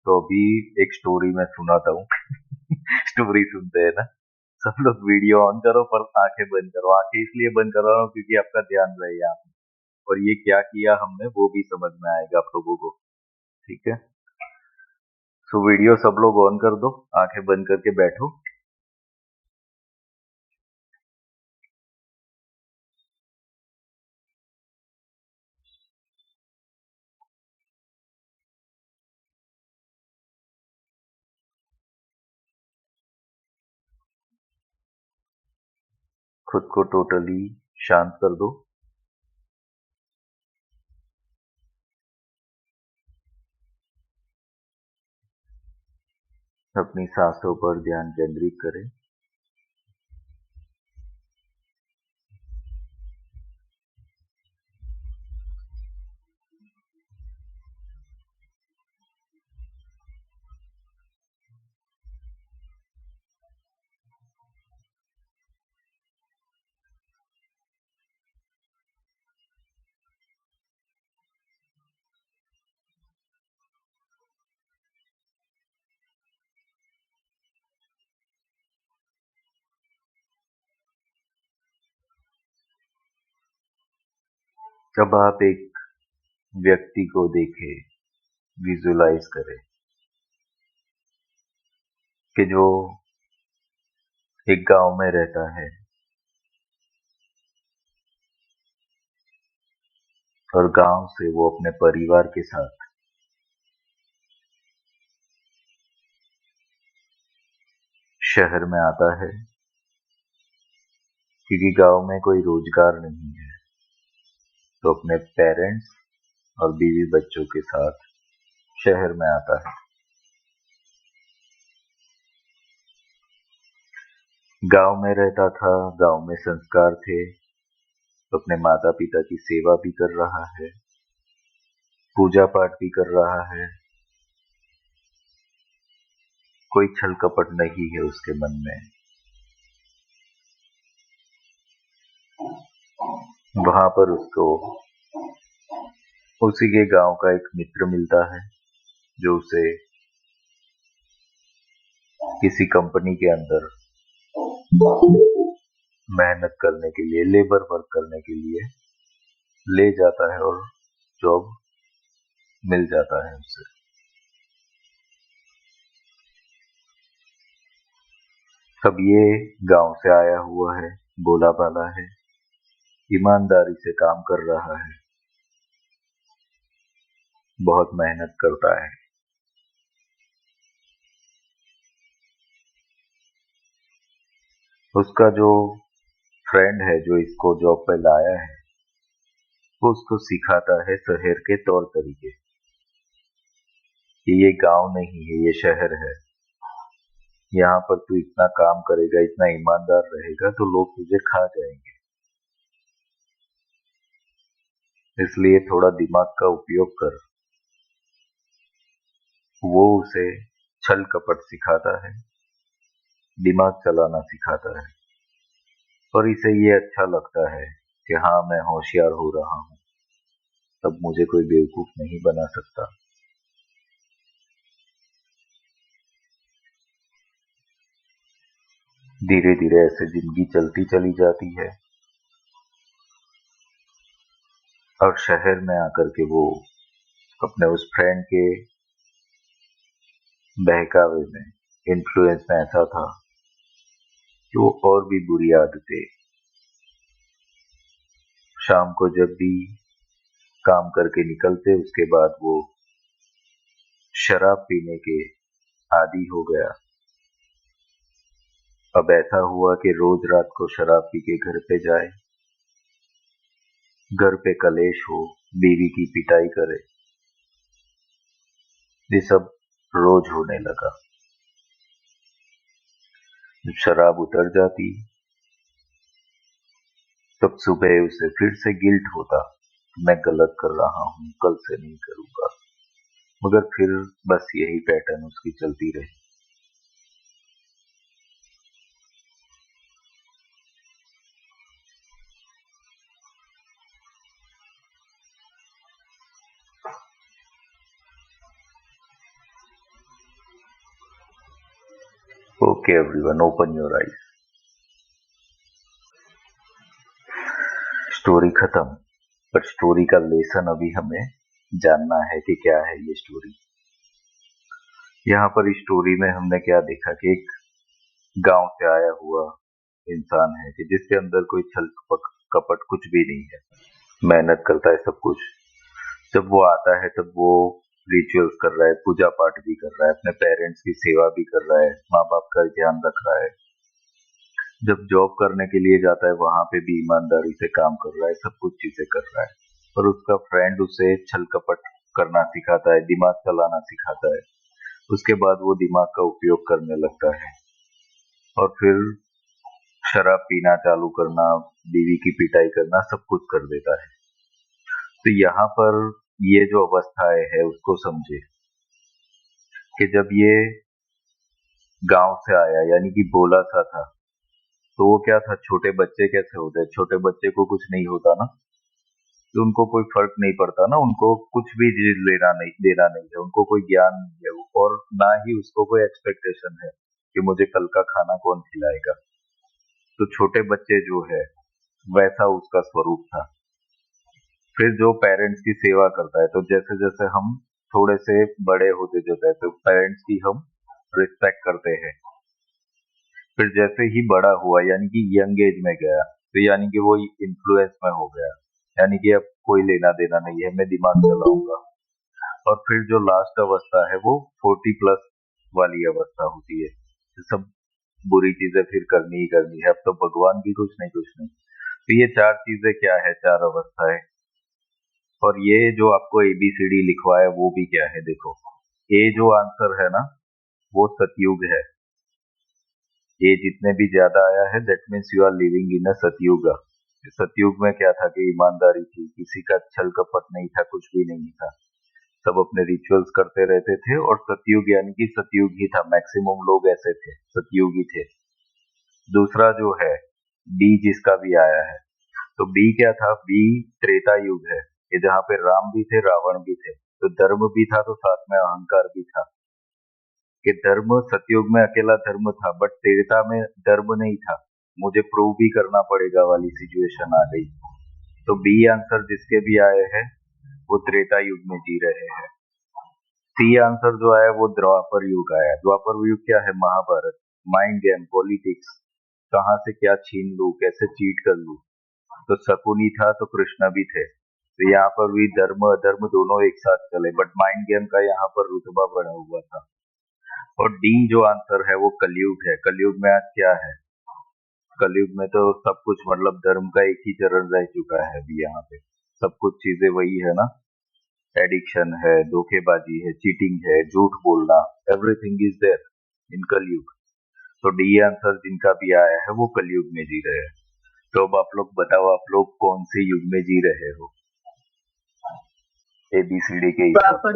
तो अभी एक स्टोरी मैं सुनाता हूँ। स्टोरी सुनते हैं ना सब लोग, वीडियो ऑन करो पर आंखें बंद करो। आंखें इसलिए बंद कर रहा हूँ क्योंकि आपका ध्यान रहे यहाँ पे, और ये क्या किया हमने वो भी समझ में आएगा आप लोगों को, ठीक है। तो वीडियो सब लोग ऑन कर दो, आंखें बंद करके बैठो। खुद को टोटली शांत कर दो। अपनी सांसों पर ध्यान केंद्रित करें। जब आप एक व्यक्ति को देखें, विजुलाइज करें कि जो एक गांव में रहता है और गांव से वो अपने परिवार के साथ शहर में आता है, क्योंकि गांव में कोई रोजगार नहीं है, तो अपने पेरेंट्स और बीवी बच्चों के साथ शहर में आता है। गांव में रहता था, गांव में संस्कार थे, तो अपने माता पिता की सेवा भी कर रहा है, पूजा पाठ भी कर रहा है, कोई छल कपट नहीं है उसके मन में। वहां पर उसको उसी के गांव का एक मित्र मिलता है, जो उसे किसी कंपनी के अंदर मेहनत करने के लिए, लेबर वर्क करने के लिए ले जाता है और जॉब मिल जाता है उसे। अब ये गांव से आया हुआ है, भोला भाला है, ईमानदारी से काम कर रहा है, बहुत मेहनत करता है। उसका जो फ्रेंड है, जो इसको जॉब पे लाया है, वो उसको सिखाता है शहर के तौर तरीके कि ये गांव नहीं है, ये शहर है। यहाँ पर तू इतना काम करेगा, इतना ईमानदार रहेगा, तो लोग तुझे खा जाएंगे। इसलिए थोड़ा दिमाग का उपयोग कर। वो उसे छल कपट सिखाता है, दिमाग चलाना सिखाता है, और इसे ये अच्छा लगता है कि हाँ, मैं होशियार हो रहा हूँ, तब मुझे कोई बेवकूफ नहीं बना सकता। धीरे धीरे ऐसे जिंदगी चलती चली जाती है, और शहर में आकर के वो अपने उस फ्रेंड के बहकावे में, इन्फ्लुएंस में ऐसा था कि वो और भी बुरी आदतें, शाम को जब भी काम करके निकलते, उसके बाद वो शराब पीने के आदी हो गया। अब ऐसा हुआ कि रोज रात को शराब पी के घर पे जाए, घर पे कलेश हो, बीवी की पिटाई करे, ये सब रोज होने लगा। जब शराब उतर जाती, तब सुबह उसे फिर से गिल्ट होता, मैं गलत कर रहा हूँ, कल से नहीं करूंगा। मगर फिर बस यही पैटर्न उसकी चलती रही। Okay everyone, open your eyes. Story खत्म, पर स्टोरी का लेसन अभी हमें जानना है कि क्या है ये स्टोरी। यहाँ पर इस स्टोरी में हमने क्या देखा कि एक गांव से आया हुआ इंसान है कि जिसके अंदर कोई छल कपट कुछ भी नहीं है, मेहनत करता है सब कुछ। जब वो आता है तब वो रिचुअल्स कर रहा है, पूजा पाठ भी कर रहा है, अपने पेरेंट्स की सेवा भी कर रहा है, माँ बाप का ध्यान रख रहा है। जब जॉब करने के लिए जाता है वहां पे भी ईमानदारी से काम कर रहा है, सब कुछ चीजें कर रहा है। और उसका फ्रेंड उसे छल कपट करना सिखाता है, दिमाग चलाना सिखाता है। उसके बाद वो दिमाग का उपयोग करने लगता है और फिर शराब पीना चालू करना, बीवी की पिटाई करना, सब कुछ कर देता है। तो यहाँ पर ये जो अवस्थाएं है उसको समझे कि जब ये गांव से आया यानी कि भोला सा था, तो वो क्या था, छोटे बच्चे कैसे होते हैं, छोटे बच्चे को कुछ नहीं होता ना, तो उनको कोई फर्क नहीं पड़ता ना, उनको कुछ भी चीज लेना नहीं देना नहीं है, उनको कोई ज्ञान नहीं है और ना ही उसको कोई एक्सपेक्टेशन है कि मुझे कल का खाना कौन खिलाएगा। तो छोटे बच्चे जो है वैसा उसका स्वरूप था। फिर जो पेरेंट्स की सेवा करता है, तो जैसे जैसे हम थोड़े से बड़े होते जाते हैं तो पेरेंट्स की हम रिस्पेक्ट करते हैं। फिर जैसे ही बड़ा हुआ यानी कि यंग एज में गया, तो यानी कि वो इन्फ्लुएंस में हो गया, यानी कि अब कोई लेना देना नहीं है, मैं दिमाग चलाऊंगा। और फिर जो लास्ट अवस्था है वो 40 प्लस वाली अवस्था होती है, तो सब बुरी चीजें फिर करनी ही करनी है, अब तो भगवान भी कुछ नहीं। तो ये 4 चीजें क्या है, 4 अवस्थाएं। और ये जो आपको ABCD लिखवा है वो भी क्या है, देखो ए जो आंसर है ना वो सतयुग है। ये जितने भी ज्यादा आया है that means you are living in a Satyug. Satyug में क्या था कि ईमानदारी थी, किसी का छल कपट नहीं था, कुछ भी नहीं था, सब अपने रिचुअल्स करते रहते थे। और सतयुग यानी कि सतयुग ही था, मैक्सिमम लोग ऐसे थे, सतयुगी थे। दूसरा जो है बी जिसका भी आया है, तो बी क्या था, बी त्रेता युग है, कि जहाँ पे राम भी थे, रावण भी थे, तो धर्म भी था, तो साथ में अहंकार भी था। कि धर्म सतयुग में अकेला धर्म था, बट त्रेता में धर्म नहीं था, मुझे प्रूव भी करना पड़ेगा वाली सिचुएशन आ गई। तो बी आंसर जिसके भी आए हैं वो त्रेता युग में जी रहे हैं। सी आंसर जो आया वो द्वापर युग आया। द्वापर युग क्या है, महाभारत, माइंड गेम, पॉलिटिक्स, कहाँ से क्या छीन लूं, कैसे चीट कर लूं। तो शकुनी था तो कृष्ण भी थे, तो यहाँ पर भी धर्म अधर्म दोनों एक साथ चले, बट माइंड गेम का यहाँ पर रुतबा बढ़ा हुआ था। और डी जो आंसर है वो कलयुग है। कलयुग में आज क्या है, कलयुग में तो सब कुछ मतलब धर्म का एक ही चरण रह चुका है अभी यहाँ पे, सब कुछ चीजें वही है ना, एडिक्शन है, धोखेबाजी है, चीटिंग है, झूठ बोलना, एवरीथिंग इज देयर इन कलयुग। तो डी आंसर जिनका भी आया है वो कलयुग में जी रहे हैं। तो अब आप लोग बताओ, आप लोग कौन से युग में जी रहे हो ABCD के हिसाब से?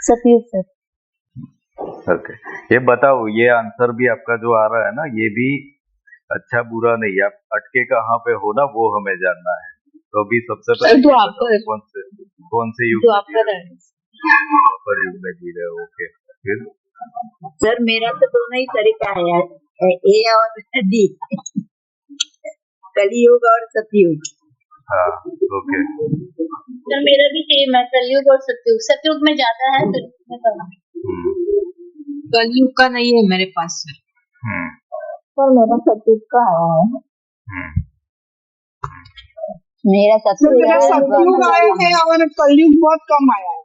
सतयुग सर। ओके, ये बताओ, ये आंसर भी आपका जो आ रहा है ना, ये भी अच्छा बुरा नहीं, आप अटके कहाँ पे हो ना वो हमें जानना है। तो अभी सबसे पहले कौन से युग द्वापर युग में जी रहे हो? ओके, फिर सर मेरा तो दोनों ही तरीका है यार, ए और डी, कलयुग और सतयुग। हाँ, ओके। सर मेरा भी सेम है, कलयुग और सतयुग। सतयुग में ज्यादा है, कलयुग में कम है। कलयुग का नहीं है मेरे पास सर। सर मेरा सतयुग का आया है। मेरा सतयुग आया है और कलयुग बहुत कम आया है।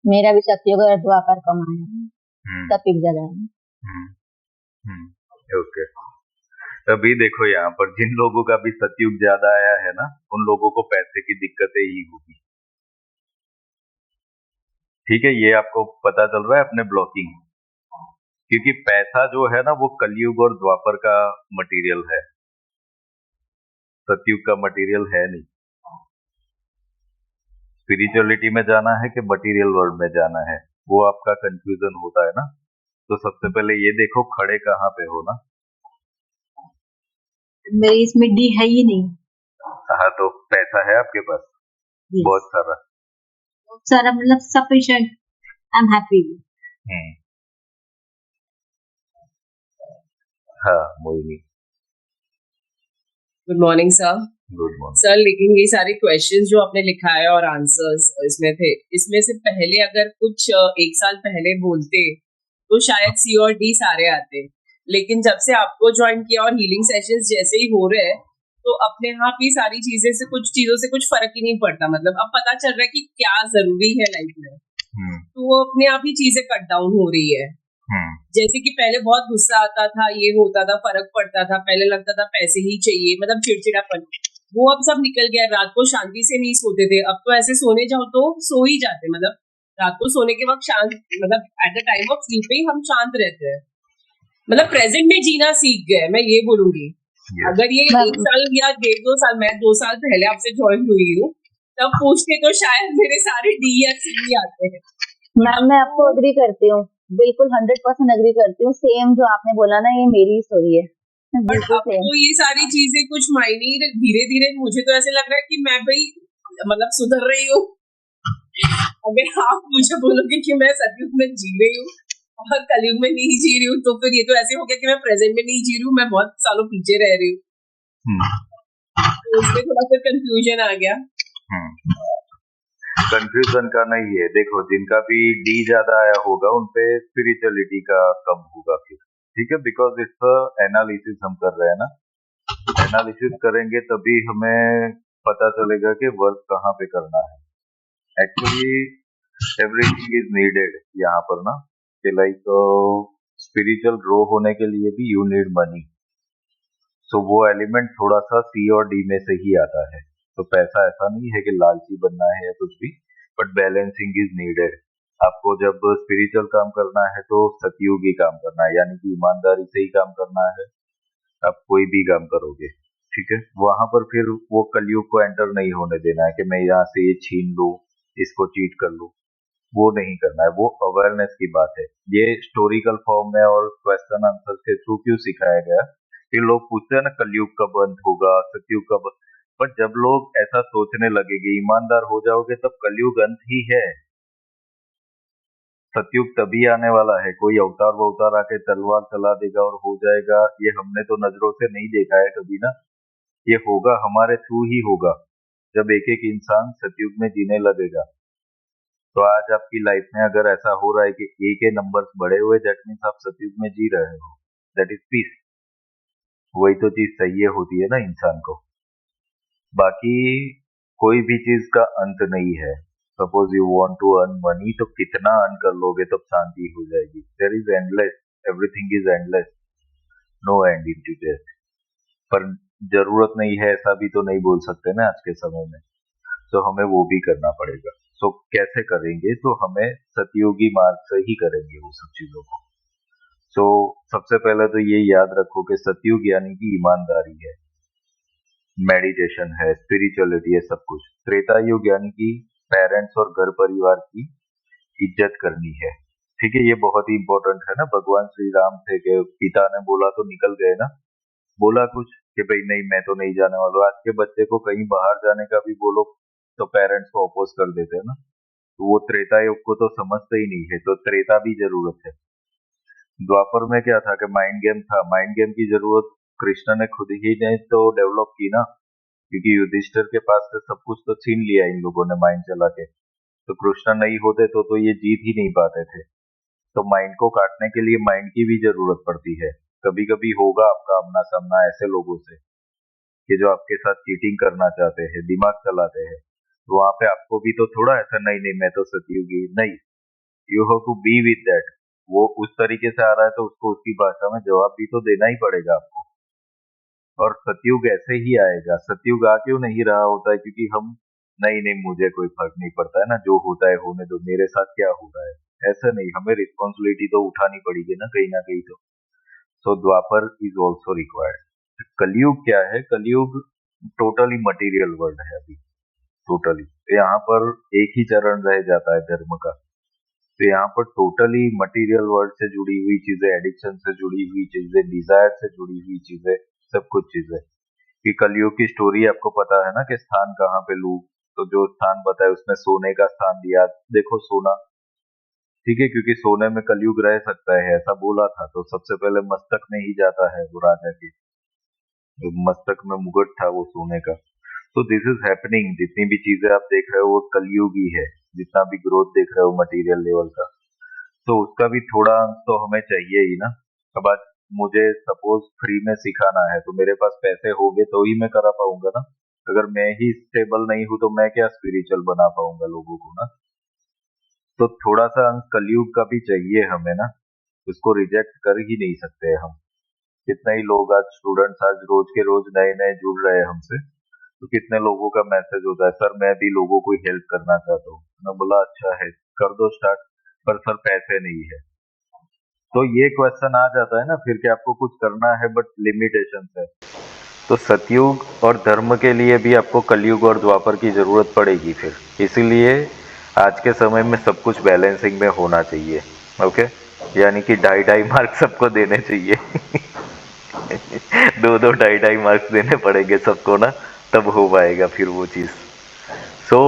मेरा भी सतयुग और द्वापर कम आया है, सतयुग ज्यादा है। ओके, अभी देखो यहाँ पर जिन लोगों का भी सतयुग ज्यादा आया है ना, उन लोगों को पैसे की दिक्कतें ही होगी। ठीक है, ये आपको पता चल रहा है अपने ब्लॉकिंग, क्योंकि पैसा जो है ना वो कलयुग और द्वापर का मटेरियल है, सतयुग का मटेरियल है नहीं। स्पिरिचुअलिटी में जाना है कि मटेरियल वर्ल्ड में जाना है, वो आपका कंफ्यूजन होता है ना। तो सबसे पहले ये देखो खड़े कहाँ पे हो ना। मेरे इसमें डी है ही नहीं। हाँ, तो पैसा है आपके पास? yes. बहुत सारा मतलब सफिशिएंट, आई एम हैप्पी। हाँ, Mohini. Good morning sir. Good morning. Sir लेकिन ये सारे क्वेश्चंस जो आपने लिखा है और आंसर्स इसमें थे, इसमें से पहले अगर कुछ एक साल पहले बोलते तो शायद सी और डी सारे आते, लेकिन जब से आपको ज्वाइन किया और हीलिंग सेशंस जैसे ही हो रहे हैं तो अपने आप ही सारी चीजें से कुछ चीजों से कुछ फर्क ही नहीं पड़ता। मतलब अब पता चल रहा है कि क्या जरूरी है लाइफ में, तो वो अपने आप ही चीजें कट डाउन हो रही है। जैसे कि पहले बहुत गुस्सा आता था, ये होता था, फर्क पड़ता था, पहले लगता था पैसे ही चाहिए, मतलब चिड़चिड़ापन, वो अब सब निकल गया। रात को शांति से नहीं सोते थे, अब तो ऐसे सोने जाओ तो सो ही जाते, मतलब रात को सोने के वक्त शांत, मतलब at the time of sleeping हम शांत रहते हैं, मतलब प्रेजेंट में जीना सीख गए, मैं ये बोलूंगी। अगर ये एक साल या 1.5-2 साल, मैं 2 साल पहले आपसे ज्वाइन हुई हूँ, तब पूछते तो शायद मेरे सारे डी या सी आते हैं। मैम मैं आपको अग्री करती हूँ, बिल्कुल 100% अग्री करती हूँ। सेम जो आपने बोला ना, ये मेरी स्टोरी है, बट अब तो ये सारी चीजें कुछ मायने ही, धीरे धीरे मुझे तो ऐसे लग रहा है कि मैं भाई मतलब सुधर रही हूँ। अगर आप मुझे बोलोगे कि मैं सतयुग में जी रही हूँ और कलयुग में नहीं जी रही हूँ, तो फिर ये तो ऐसे हो गया कि मैं प्रेजेंट में नहीं जी रही हूँ, मैं बहुत सालों पीछे रह रही हूँ। तो इसमें थोड़ा सा कंफ्यूजन आ गया। कंफ्यूजन का नहीं है, देखो जिनका भी डी ज्यादा आया होगा उनपे स्पिरिचुअलिटी का कम होगा फिर, ठीक है, बिकॉज इट्स एनालिसिस हम कर रहे हैं ना, एनालिसिस करेंगे तभी हमें पता चलेगा कि वर्क कहाँ पे करना है। एक्चुअली एवरीथिंग इज नीडेड यहाँ पर ना, कि लाइक स्पिरिचुअल ग्रो होने के लिए भी यू नीड मनी, सो वो एलिमेंट थोड़ा सा सी और डी में से ही आता है। तो पैसा ऐसा नहीं है कि लालची बनना है या कुछ भी, बट बैलेंसिंग इज नीडेड। आपको जब स्पिरिचुअल काम करना है तो सतयुगी काम करना है, यानी कि ईमानदारी से ही काम करना है। आप कोई भी काम करोगे, ठीक है, वहां पर फिर वो कलयुग को एंटर नहीं होने देना है कि मैं यहाँ से ये छीन लूं, इसको चीट कर लूं, वो नहीं करना है। वो अवेयरनेस की बात है। ये हिस्टोरिकल फॉर्म में और क्वेश्चन आंसर के थ्रू क्यों सिखाया गया कि लोग पूछते हैं ना कलयुग कब अंत होगा, सतयुग कब, पर जब लोग ऐसा सोचने लगेंगे, ईमानदार हो जाओगे, तब कलयुग अंत ही है। सतयुग तभी आने वाला है, कोई अवतार आके तलवार चला देगा और हो जाएगा, ये हमने तो नजरों से नहीं देखा है कभी ना। ये होगा हमारे थ्रू ही होगा, जब एक एक इंसान सतयुग में जीने लगेगा। तो आज आपकी लाइफ में अगर ऐसा हो रहा है कि ए के नंबर्स बढ़े हुए, दैट मीन्स आप सतयुग में जी रहे हो, दैट इज पीस। वही तो चीज चाहिए होती है ना इंसान को। बाकी कोई भी चीज का अंत नहीं है। Suppose you want to earn money, तो कितना अर्न कर लोगे तब शांति हो जाएगी। There is endless, everything is endless, no end in to death. पर जरूरत नहीं है ऐसा भी तो नहीं बोल सकते ना आज के समय में, तो हमें वो भी करना पड़ेगा। तो कैसे करेंगे, तो हमें सतयुगी मार्ग से ही करेंगे वो सब चीजों को। तो सबसे पहले तो ये याद रखो कि सतयुग यानी कि ईमानदारी है, मेडिटेशन है, स्पिरिचुअलिटी है, सब कुछ। त्रेता युग यानी कि पेरेंट्स और घर परिवार की इज्जत करनी है, ठीक है, ये बहुत ही इंपॉर्टेंट है ना। भगवान श्री राम थे कि पिता ने बोला तो निकल गए ना, बोला कुछ कि भाई नहीं मैं तो नहीं जाने वाला। आज के बच्चे को कहीं बाहर जाने का भी बोलो तो पेरेंट्स को अपोज कर देते हैं ना, तो वो त्रेता युग को तो समझते ही नहीं है, तो त्रेता भी जरूरत है। द्वापर में क्या था कि माइंड गेम था, माइंड गेम की जरूरत कृष्ण ने खुद ही ने तो डेवलप की ना, क्योंकि युधिष्ठिर के पास से सब कुछ तो छीन लिया इन लोगों ने माइंड चला के। तो कृष्ण नहीं होते तो ये जीत ही नहीं पाते थे। तो माइंड को काटने के लिए माइंड की भी जरूरत पड़ती है। कभी कभी होगा आपका आमना सामना ऐसे लोगों से कि जो आपके साथ चीटिंग करना चाहते हैं, दिमाग चलाते हैं, तो वहां पे आपको भी तो थोड़ा ऐसा नहीं नहीं मैं तो सतयुगी नहीं, you have to be with that. वो उस तरीके से आ रहा है तो उसको उसकी भाषा में जवाब भी तो देना ही पड़ेगा आपको। और सतयुग ऐसे ही आएगा। सतयुग आ क्यों नहीं रहा होता है, क्योंकि हम नहीं नहीं मुझे कोई फर्क नहीं पड़ता है ना, जो होता है होने दो, मेरे साथ क्या हो रहा है। ऐसा नहीं, हमें रिस्पॉन्सिबिलिटी तो उठानी पड़ेगी ना कहीं तो। सो द्वापर इज ऑल्सो रिक्वायर्ड। कलयुग क्या है, कलयुग टोटली मटेरियल वर्ल्ड है अभी, टोटली। यहाँ पर एक ही चरण रह जाता है धर्म का। तो यहाँ पर टोटली मटेरियल वर्ल्ड से जुड़ी हुई चीजें, एडिक्शन से जुड़ी हुई चीजें, डिजायर से जुड़ी हुई चीजें, सब कुछ चीजें। कि कलयुग की स्टोरी आपको पता है ना कि स्थान कहाँ पे लू, तो जो स्थान बताया उसमें सोने का स्थान दिया। देखो सोना, ठीक है, क्योंकि सोने में कलयुग रह सकता है ऐसा बोला था, तो सबसे पहले मस्तक में ही जाता है वो राजा के, जो मस्तक में मुकुट था वो सोने का। तो दिस इज हैपनिंग। जितनी भी चीजें आप देख रहे हो वो कलयुग ही है। जितना भी ग्रोथ देख रहे हो मटेरियल लेवल का, तो उसका भी थोड़ा अंश तो हमें चाहिए ही ना। अब आज मुझे सपोज फ्री में सिखाना है, तो मेरे पास पैसे होंगे तो ही मैं करा पाऊंगा ना। अगर मैं ही स्टेबल नहीं हूं तो मैं क्या स्पिरिचुअल बना पाऊंगा लोगों को ना। तो थोड़ा सा अंश कलयुग का भी चाहिए हमें ना, उसको रिजेक्ट कर ही नहीं सकते हम। कितने ही लोग आज स्टूडेंट्स आज रोज के रोज नए नए जुड़ रहे हैं हमसे, तो कितने लोगों का मैसेज होता है, सर मैं भी लोगों को हेल्प करना चाहता हूँ। मैं बोला अच्छा है, कर दो स्टार्ट, पर सर पैसे नहीं है। तो ये क्वेश्चन आ जाता है ना फिर कि आपको कुछ करना है बट लिमिटेशन है। तो सतयुग और धर्म के लिए भी आपको कलयुग और द्वापर की जरूरत पड़ेगी फिर। इसीलिए आज के समय में सब कुछ बैलेंसिंग में होना चाहिए। ओके, यानी कि 2.5 मार्क्स सबको देने चाहिए। 2-2 2.5 मार्क्स देने पड़ेंगे सबको ना, तब हो पाएगा फिर वो चीज़। सो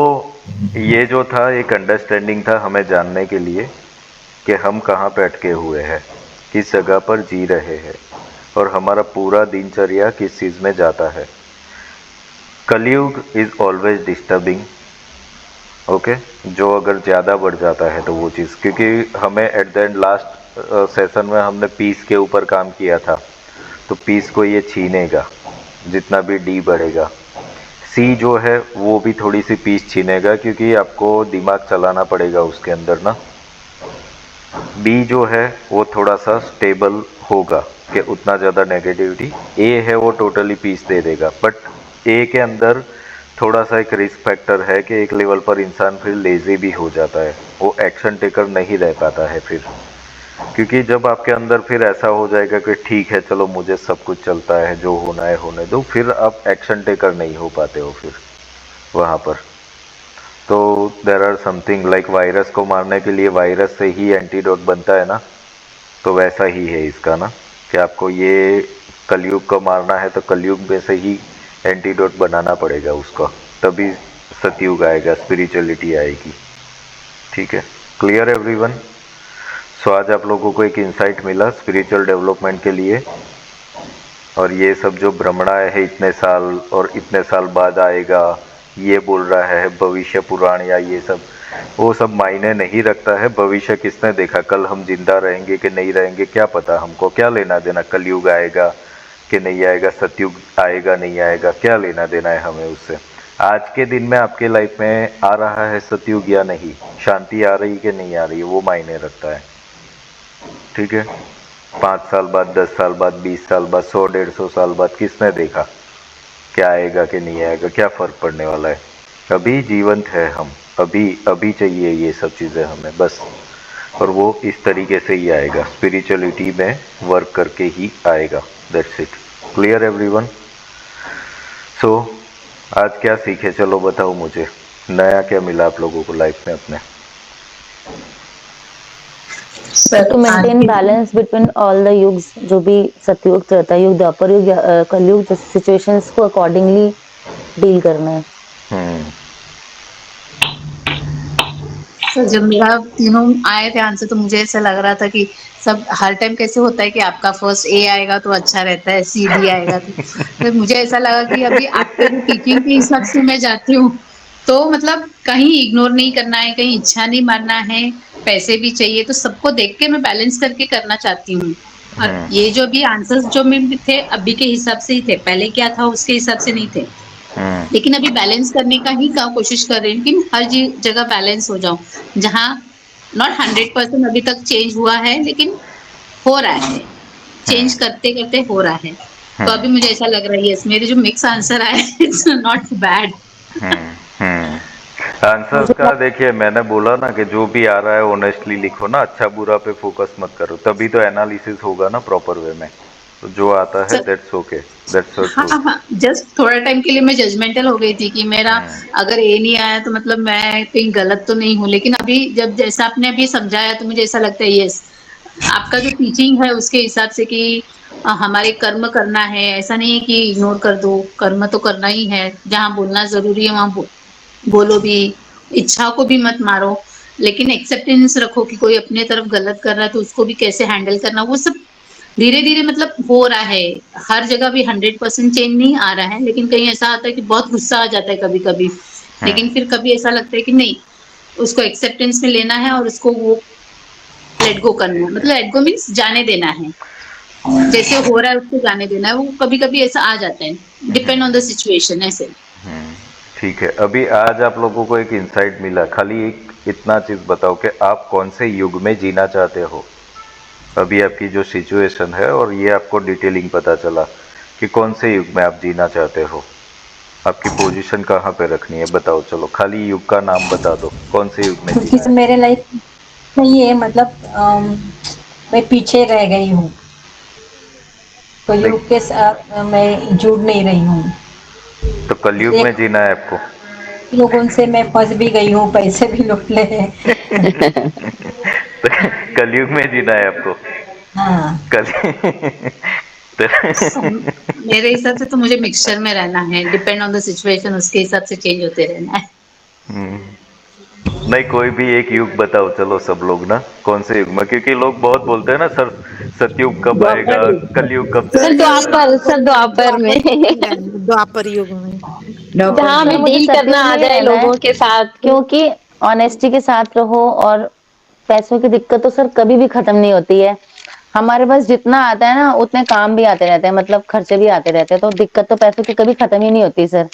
ये जो था एक अंडरस्टैंडिंग था हमें जानने के लिए कि हम कहाँ पे अटके हुए हैं, किस जगह पर जी रहे हैं, और हमारा पूरा दिनचर्या किस चीज़ में जाता है। कलयुग इज़ ऑलवेज डिस्टर्बिंग। ओके, जो अगर ज़्यादा बढ़ जाता है तो वो चीज़, क्योंकि हमें at the end last session में हमने पीस के ऊपर काम किया था, तो पीस को ये छीनेगा जितना भी डी बढ़ेगा। सी जो है वो भी थोड़ी सी पीस छीनेगा, क्योंकि आपको दिमाग चलाना पड़ेगा उसके अंदर ना। बी जो है वो थोड़ा सा स्टेबल होगा कि उतना ज़्यादा नेगेटिविटी। ए है वो टोटली पीस दे देगा, बट ए के अंदर थोड़ा सा एक रिस्क फैक्टर है कि एक लेवल पर इंसान फिर लेजी भी हो जाता है, वो एक्शन टेकर नहीं रह पाता है फिर। क्योंकि जब आपके अंदर फिर ऐसा हो जाएगा कि ठीक है चलो मुझे सब कुछ चलता है, जो होना है होने दो, फिर आप एक्शन टेकर नहीं हो पाते हो फिर वहाँ पर। तो there are something like virus को मारने के लिए वायरस से ही एंटीडोट बनता है ना, तो वैसा ही है इसका ना, कि आपको ये कलयुग को मारना है तो कलयुग में से ही एंटीडोट बनाना पड़ेगा उसको, तभी सतयुग आएगा, स्पिरिचुअलिटी आएगी। ठीक है, क्लियर एवरीवन? सो आज आप लोगों को एक इंसाइट मिला स्पिरिचुअल डेवलपमेंट के लिए। और ये सब जो भ्रमणाएं है इतने साल और इतने साल बाद आएगा, ये बोल रहा है भविष्य पुराण या ये सब, वो सब मायने नहीं रखता है। भविष्य किसने देखा, कल हम जिंदा रहेंगे कि नहीं रहेंगे क्या पता, हमको क्या लेना देना कलयुग आएगा कि नहीं आएगा, सतयुग आएगा नहीं आएगा, क्या लेना देना है हमें उससे। आज के दिन में आपके लाइफ में आ रहा है सतयुग या नहीं, शांति आ रही कि नहीं आ रही, वो मायने रखता है। ठीक है, 5 साल बाद, 10 साल बाद, 20 साल बाद, 100-150 साल बाद किसने देखा क्या आएगा कि नहीं आएगा, क्या फ़र्क पड़ने वाला है। अभी जीवंत है हम, अभी चाहिए ये सब चीज़ें हमें बस। और वो इस तरीके से ही आएगा, स्पिरिचुअलिटी में वर्क करके ही आएगा। That's it. Clear everyone? So आज क्या सीखे, चलो बताओ मुझे, नया क्या मिला आप लोगों को लाइफ में अपने? To maintain balance between all the युग्स, जो भी सतयुग, त्रेता युग, द्वापर युग, कलयुग, जैसे सिचुएशंस को अकॉर्डिंगली डील करना है। सर जब मेरा तीनों आए थे आंसर, तो मुझे ऐसा लग रहा था कि सब हर टाइम कैसे होता है कि आपका फर्स्ट ए आएगा तो अच्छा रहता है, सी डी आएगा तो मुझे ऐसा लगा कि अभी आपके जो टीचिंग के हिसाब से मैं जाती हूँ, तो मतलब कहीं इग्नोर नहीं करना है, कहीं इच्छा नहीं मारना है, पैसे भी चाहिए, तो सबको देख के मैं बैलेंस करके करना चाहती हूँ। और ये जो भी आंसर्स जो में थे अभी के हिसाब से ही थे, पहले क्या था उसके हिसाब से नहीं थे। लेकिन अभी बैलेंस करने का ही कोशिश कर रही हूँ कि हर जगह बैलेंस हो जाऊं, जहाँ नॉट 100% अभी तक चेंज हुआ है, लेकिन हो रहा है, चेंज करते करते हो रहा है। तो अभी मुझे ऐसा लग रहा है मेरे जो मिक्स आंसर आए इट्स नॉट बैड। आंसर का देखिए, मैंने बोला ना कि जो भी आ रहा है ऑनेस्टली लिखो ना, अच्छा बुरा पे फोकस मत करो, तभी तो एनालिसिस होगा ना प्रॉपर वे में। तो जो आता है that's okay, that's so true. हाँ, जस्ट थोड़ा टाइम के लिए मैं जजमेंटल हो गई थी कि मेरा अगर ए नहीं आया तो मतलब मैं कहीं गलत तो नहीं हूँ, लेकिन अभी जब जैसा आपने अभी समझाया तो मुझे ऐसा लगता है यस, आपका जो टीचिंग है उसके हिसाब से कि हमारे कर्म करना है, ऐसा नहीं है कि इग्नोर कर दो, कर्म तो करना ही है, जहाँ बोलना जरूरी है वहाँ बोलो भी, इच्छा को भी मत मारो, लेकिन एक्सेप्टेंस रखो कि कोई अपने तरफ गलत कर रहा है तो उसको भी कैसे हैंडल करना, वो सब धीरे धीरे मतलब हो रहा है। हर जगह भी 100% चेंज नहीं आ रहा है, लेकिन कहीं ऐसा आता है कि बहुत गुस्सा आ जाता है कभी कभी। लेकिन फिर कभी ऐसा लगता है कि नहीं, उसको एक्सेप्टेंस में लेना है और उसको वो लेट गो करना है। मतलब लेट गो मीन्स जाने देना है, जैसे हो रहा है उसको जाने देना है। वो कभी कभी ऐसा आ जाता है, डिपेंड ऑन द सिचुएशन ऐसे। ठीक है, अभी आज आप लोगों को एक इंसाइट मिला, खाली एक इतना चीज बताओ कि आप कौन से युग में जीना चाहते हो। अभी आपकी जो सिचुएशन है और ये आपको डिटेलिंग पता चला कि कौन से युग में आप जीना चाहते हो, आपकी पोजीशन कहाँ पे रखनी है, बताओ। चलो खाली युग का नाम बता दो, कौन से युग में क्योंकि जीना है। मेरे लाइफ नहीं है, मतलब मैं पीछे रह गई हूँ, तो युग के साथ मैं जुड़ नहीं रही हूँ। तो कलयुग में जीना है आपको। लोगों से मैं फंस भी गई हूँ, पैसे भी लूट ले हैं। तो कलयुग में जीना है आपको। हाँ, कल मेरे हिसाब से तो मुझे मिक्सचर में रहना है, डिपेंड ऑन द सिचुएशन, उसके हिसाब से चेंज होते रहना है। नहीं, कोई भी एक युग बताओ, चलो सब लोग ना, कौन से युग में, क्योंकि लोग बहुत बोलते हैं ना सर, सतयुग कब आएगा, कलयुग कब सर जाएगा सर। द्वापर में द्वापर युग में। जहाँ सर हमें मुझे डील करना सतयुग आ में ही जाए रहना है। लोगों के साथ, क्योंकि ऑनेस्टी के साथ रहो और पैसों की दिक्कत तो सर कभी भी खत्म नहीं होती है। हमारे पास जितना आता है ना उतने काम भी आते रहते हैं, मतलब खर्चे भी आते रहते हैं, तो दिक्कत तो पैसों की कभी खत्म ही नहीं होती सर।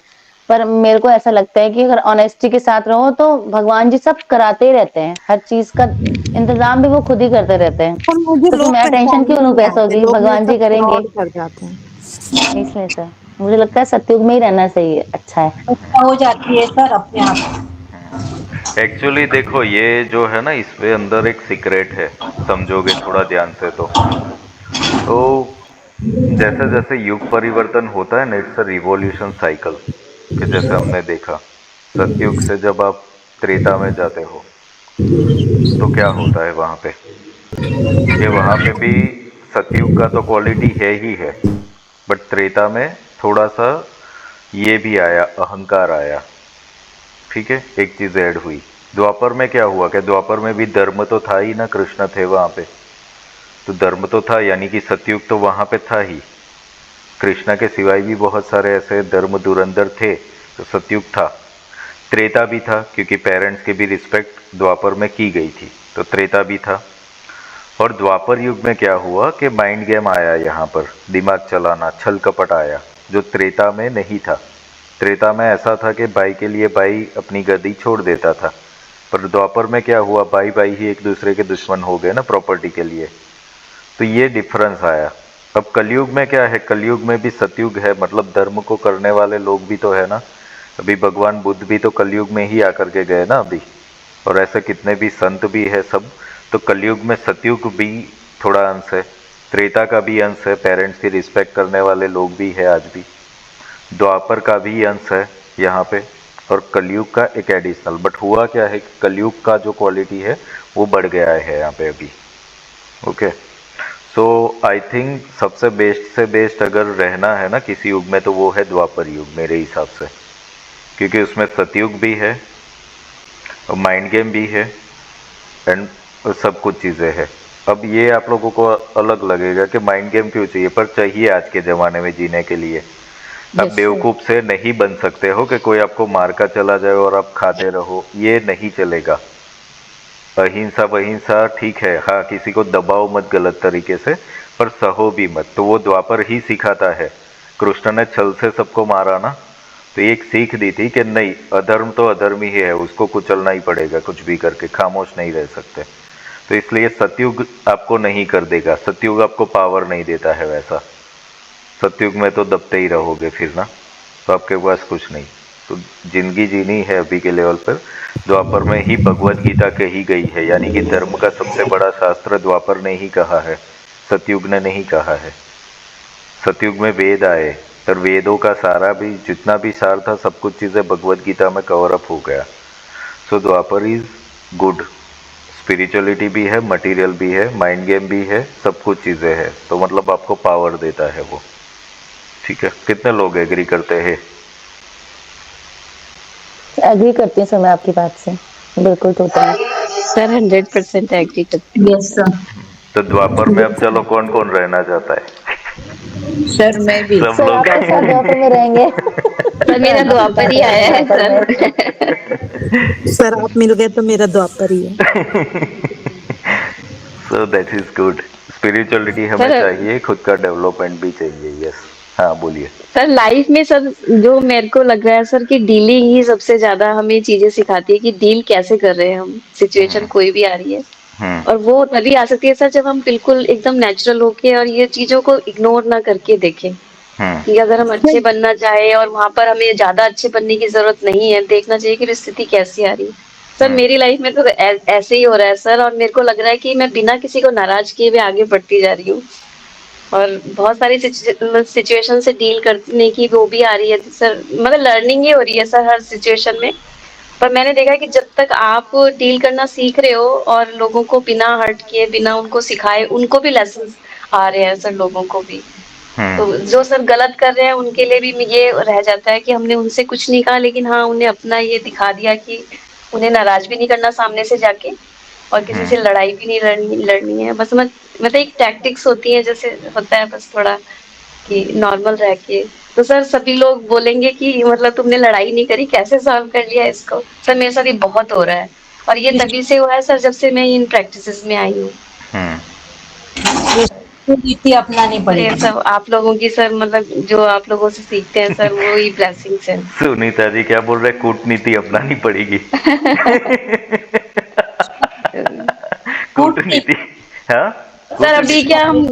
पर मेरे को ऐसा लगता है कि अगर ऑनेस्टी के साथ रहो तो भगवान जी सब कराते ही रहते हैं, हर चीज का इंतजाम भी वो खुद ही करते रहते हैं। पर मुझे तो फिर लोग मैं टेंशन पहचानने क्यों लूं नहीं पैसों आते, की, लोग मेरे भगवान जी साथ करेंगे। फ्रॉड कर जाते हैं। इसलिए सर मुझे लगता है सतयुग में ही रहना सही है, अच्छा है। अच्छा हो जाती है सर अपने आप। एक्चुअली देखो, ये जो है ना, इसके अंदर एक सीक्रेट है, समझोगे थोड़ा ध्यान से तो जैसे जैसे युग परिवर्तन होता है ना, इट्स अ रिवॉल्यूशन साइकिल। कि जैसे हमने देखा, सतयुग से जब आप त्रेता में जाते हो तो क्या होता है वहां पे, कि वहां पे भी सतयुग का तो क्वालिटी है ही है, बट त्रेता में थोड़ा सा ये भी आया, अहंकार आया। ठीक है, एक चीज ऐड हुई। द्वापर में क्या हुआ, कि द्वापर में भी धर्म तो था ही ना, कृष्ण थे वहां पे, तो धर्म तो था, यानी कि सतयुग तो वहां पे था ही। कृष्णा के सिवाय भी बहुत सारे ऐसे धर्म धुरंधर थे, तो सतयुग था। त्रेता भी था, क्योंकि पेरेंट्स की भी रिस्पेक्ट द्वापर में की गई थी, तो त्रेता भी था। और द्वापर युग में क्या हुआ कि माइंड गेम आया, यहाँ पर दिमाग चलाना, छल कपट आया, जो त्रेता में नहीं था। त्रेता में ऐसा था कि भाई के लिए भाई अपनी गद्दी छोड़ देता था, पर द्वापर में क्या हुआ, भाई भाई ही एक दूसरे के दुश्मन हो गए ना प्रॉपर्टी के लिए। तो ये डिफरेंस आया। अब कलयुग में क्या है, कलयुग में भी सतयुग है, मतलब धर्म को करने वाले लोग भी तो है ना। अभी भगवान बुद्ध भी तो कलयुग में ही आकर के गए ना अभी, और ऐसे कितने भी संत भी है सब। तो कलयुग में सतयुग भी थोड़ा अंश है, त्रेता का भी अंश है, पेरेंट्स की रिस्पेक्ट करने वाले लोग भी है आज भी, द्वापर का भी अंश है यहाँ पे, और कलयुग का एक एडिशनल। बट हुआ क्या है, कलयुग का जो क्वालिटी है वो बढ़ गया है यहाँ पे अभी। ओके, सो आई थिंक सबसे बेस्ट से बेस्ट अगर रहना है ना किसी युग में, तो वो है द्वापर युग मेरे हिसाब से, क्योंकि उसमें सतयुग भी है, माइंड गेम भी है, एंड सब कुछ चीज़ें हैं। अब ये आप लोगों को अलग लगेगा कि माइंड गेम क्यों चाहिए, पर चाहिए आज के ज़माने में जीने के लिए। आप यस सर। बेवकूफ़ से नहीं बन सकते हो कि कोई आपको मार कर चला जाए और आप खाते रहो, ये नहीं चलेगा। अहिंसा वहिंसा ठीक है, हाँ, किसी को दबाओ मत गलत तरीके से, पर सहो भी मत, तो वो द्वापर ही सिखाता है। कृष्ण ने छल से सबको मारा ना, तो एक सीख दी थी कि नहीं, अधर्म तो अधर्म ही है, उसको कुचलना ही पड़ेगा, कुछ भी करके खामोश नहीं रह सकते। तो इसलिए सतयुग आपको नहीं कर देगा, सतयुग आपको पावर नहीं देता है वैसा। सतयुग में तो दबते ही रहोगे फिर ना, तो आपके पास कुछ नहीं। तो जिंदगी जीनी है अभी के लेवल पर, द्वापर में ही भगवत गीता कही गई है, यानी कि धर्म का सबसे बड़ा शास्त्र द्वापर ने ही कहा है, सतयुग ने नहीं कहा है। सतयुग में वेद आए, पर वेदों का सारा भी जितना भी सार था, सब कुछ चीज़ें भगवत गीता में कवर अप हो गया। सो द्वापर इज गुड, स्पिरिचुअलिटी भी है, मटेरियल भी है, माइंड गेम भी है, सब कुछ चीज़ें हैं, तो मतलब आपको पावर देता है वो। ठीक है, कितने लोग एग्री करते हैं? एग्री करती हूँ सर मैं आपकी बात से, बिल्कुल टोटली। सर 100% एग्री करती हूँ। Yes sir. तो द्वापर में अब चलो कौन कौन रहना चाहता है? सर मैं भी सब सर लोग आपके साथ द्वापर में रहेंगे। सर मेरा द्वापर ही आया है द्वापर में। सर। सर आप मिल गए तो मेरा द्वापर ही है। So that is good. Spirituality हमें सर चाहिए, खुद का डेवलपमेंट भी चाहिए। यस, हाँ बोलिए। सर लाइफ में सर जो मेरे को लग रहा है सर कि डीलिंग ही सबसे ज्यादा हमें चीजें सिखाती है कि डील कैसे कर रहे हैं हम, सिचुएशन कोई भी आ रही है। हम्म और वो तभी आ सकती है सर जब हम बिल्कुल एकदम नेचुरल होके और ये चीजों को इग्नोर ना करके देखें हम्म कि अगर हम अच्छे बनना चाहे और वहां पर हमें ज्यादा अच्छे बनने की जरूरत नहीं है, देखना चाहिए कि स्थिति कैसी आ रही है। सर हम्म मेरी लाइफ में तो ऐसे ही हो रहा है सर, और मेरे को लग रहा है कि मैं बिना किसी को नाराज किए भी आगे बढ़ती जा रही हूँ। और बहुत सारी सिचुएशन से डील करने की वो भी आ रही है सर, मतलब लर्निंग ही हो रही है सर हर सिचुएशन में। पर मैंने देखा है कि जब तक आप डील करना सीख रहे हो और लोगों को बिना हर्ट किए, बिना उनको सिखाए, उनको भी लेसन आ रहे हैं सर लोगों को भी। हम्म तो जो सर गलत कर रहे हैं उनके लिए भी ये रह जाता है कि हमने उनसे कुछ नहीं कहा, लेकिन हाँ उन्हें अपना ये दिखा दिया कि उन्हें नाराज भी नहीं करना सामने से जाके, और किसी हम्म से लड़ाई भी नहीं लड़नी है। बस मतलब एक टैक्टिक्स होती है जैसे होता है, बस थोड़ा कि नॉर्मल रह के। तो सर सभी लोग बोलेंगे कि मतलब तुमने लड़ाई नहीं करी, कैसे सॉल्व कर लिया इसको। सर मेरे साथ ये बहुत हो रहा है, और ये तभी से हुआ है सर जब से मैं इन प्रैक्टिसेस में आई हूँ। हम्म नीति अपनानी तो ये पड़ेगी। सब आप लोगों की सर, मतलब जो आप लोगों से सीखते हैं सर, वो ही ब्लेसिंग्स है। सुनीता जी क्या बोल रहे, कूटनीति अपनानी पड़ेगी? कूटनीति, हाँ सर अभी क्या हम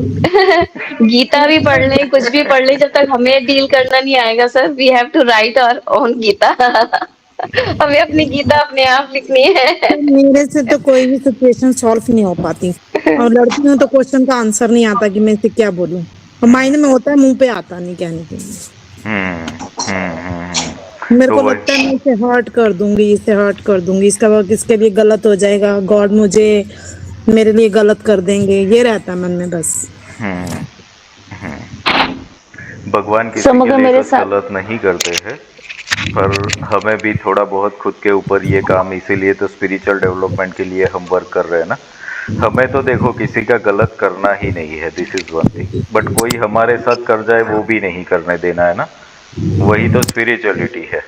गीता भी पढ़ लें, कुछ भी पढ़ लें, जब तक हमें डील करना नहीं आएगा sir, we have to write our own Gita. हमें अपनी गीता अपने आप लिखनी है। तो मेरे से तो कोई भी सिचुएशन सॉल्व नहीं हो पाती, और लड़ती हूँ तो क्वेश्चन का आंसर नहीं आता कि मैं इसे क्या बोलूं, और माइंड में होता है मुंह पे आता नहीं कहने के लिए। मेरे तो को लगता है मैं इसे हर्ट कर दूंगी, इसे हर्ट कर दूंगी, इसका वक्त इसके लिए गलत हो जाएगा, गॉड मुझे मेरे लिए गलत कर देंगे, ये रहता है मन में बस। हम्म भगवान सर किसी के मगर लिए मेरे कुछ साथ गलत नहीं करते हैं, पर हमें भी थोड़ा बहुत खुद के ऊपर ये काम, इसीलिए तो स्पिरिचुअल डेवलपमेंट के लिए हम वर्क कर रहे हैं ना। हमें तो देखो किसी का गलत करना ही नहीं है, this is one thing, but कोई हमारे साथ कर जाए वो भी नहीं करने देना है ना। वही तो स्पिरिचुअलिटी है।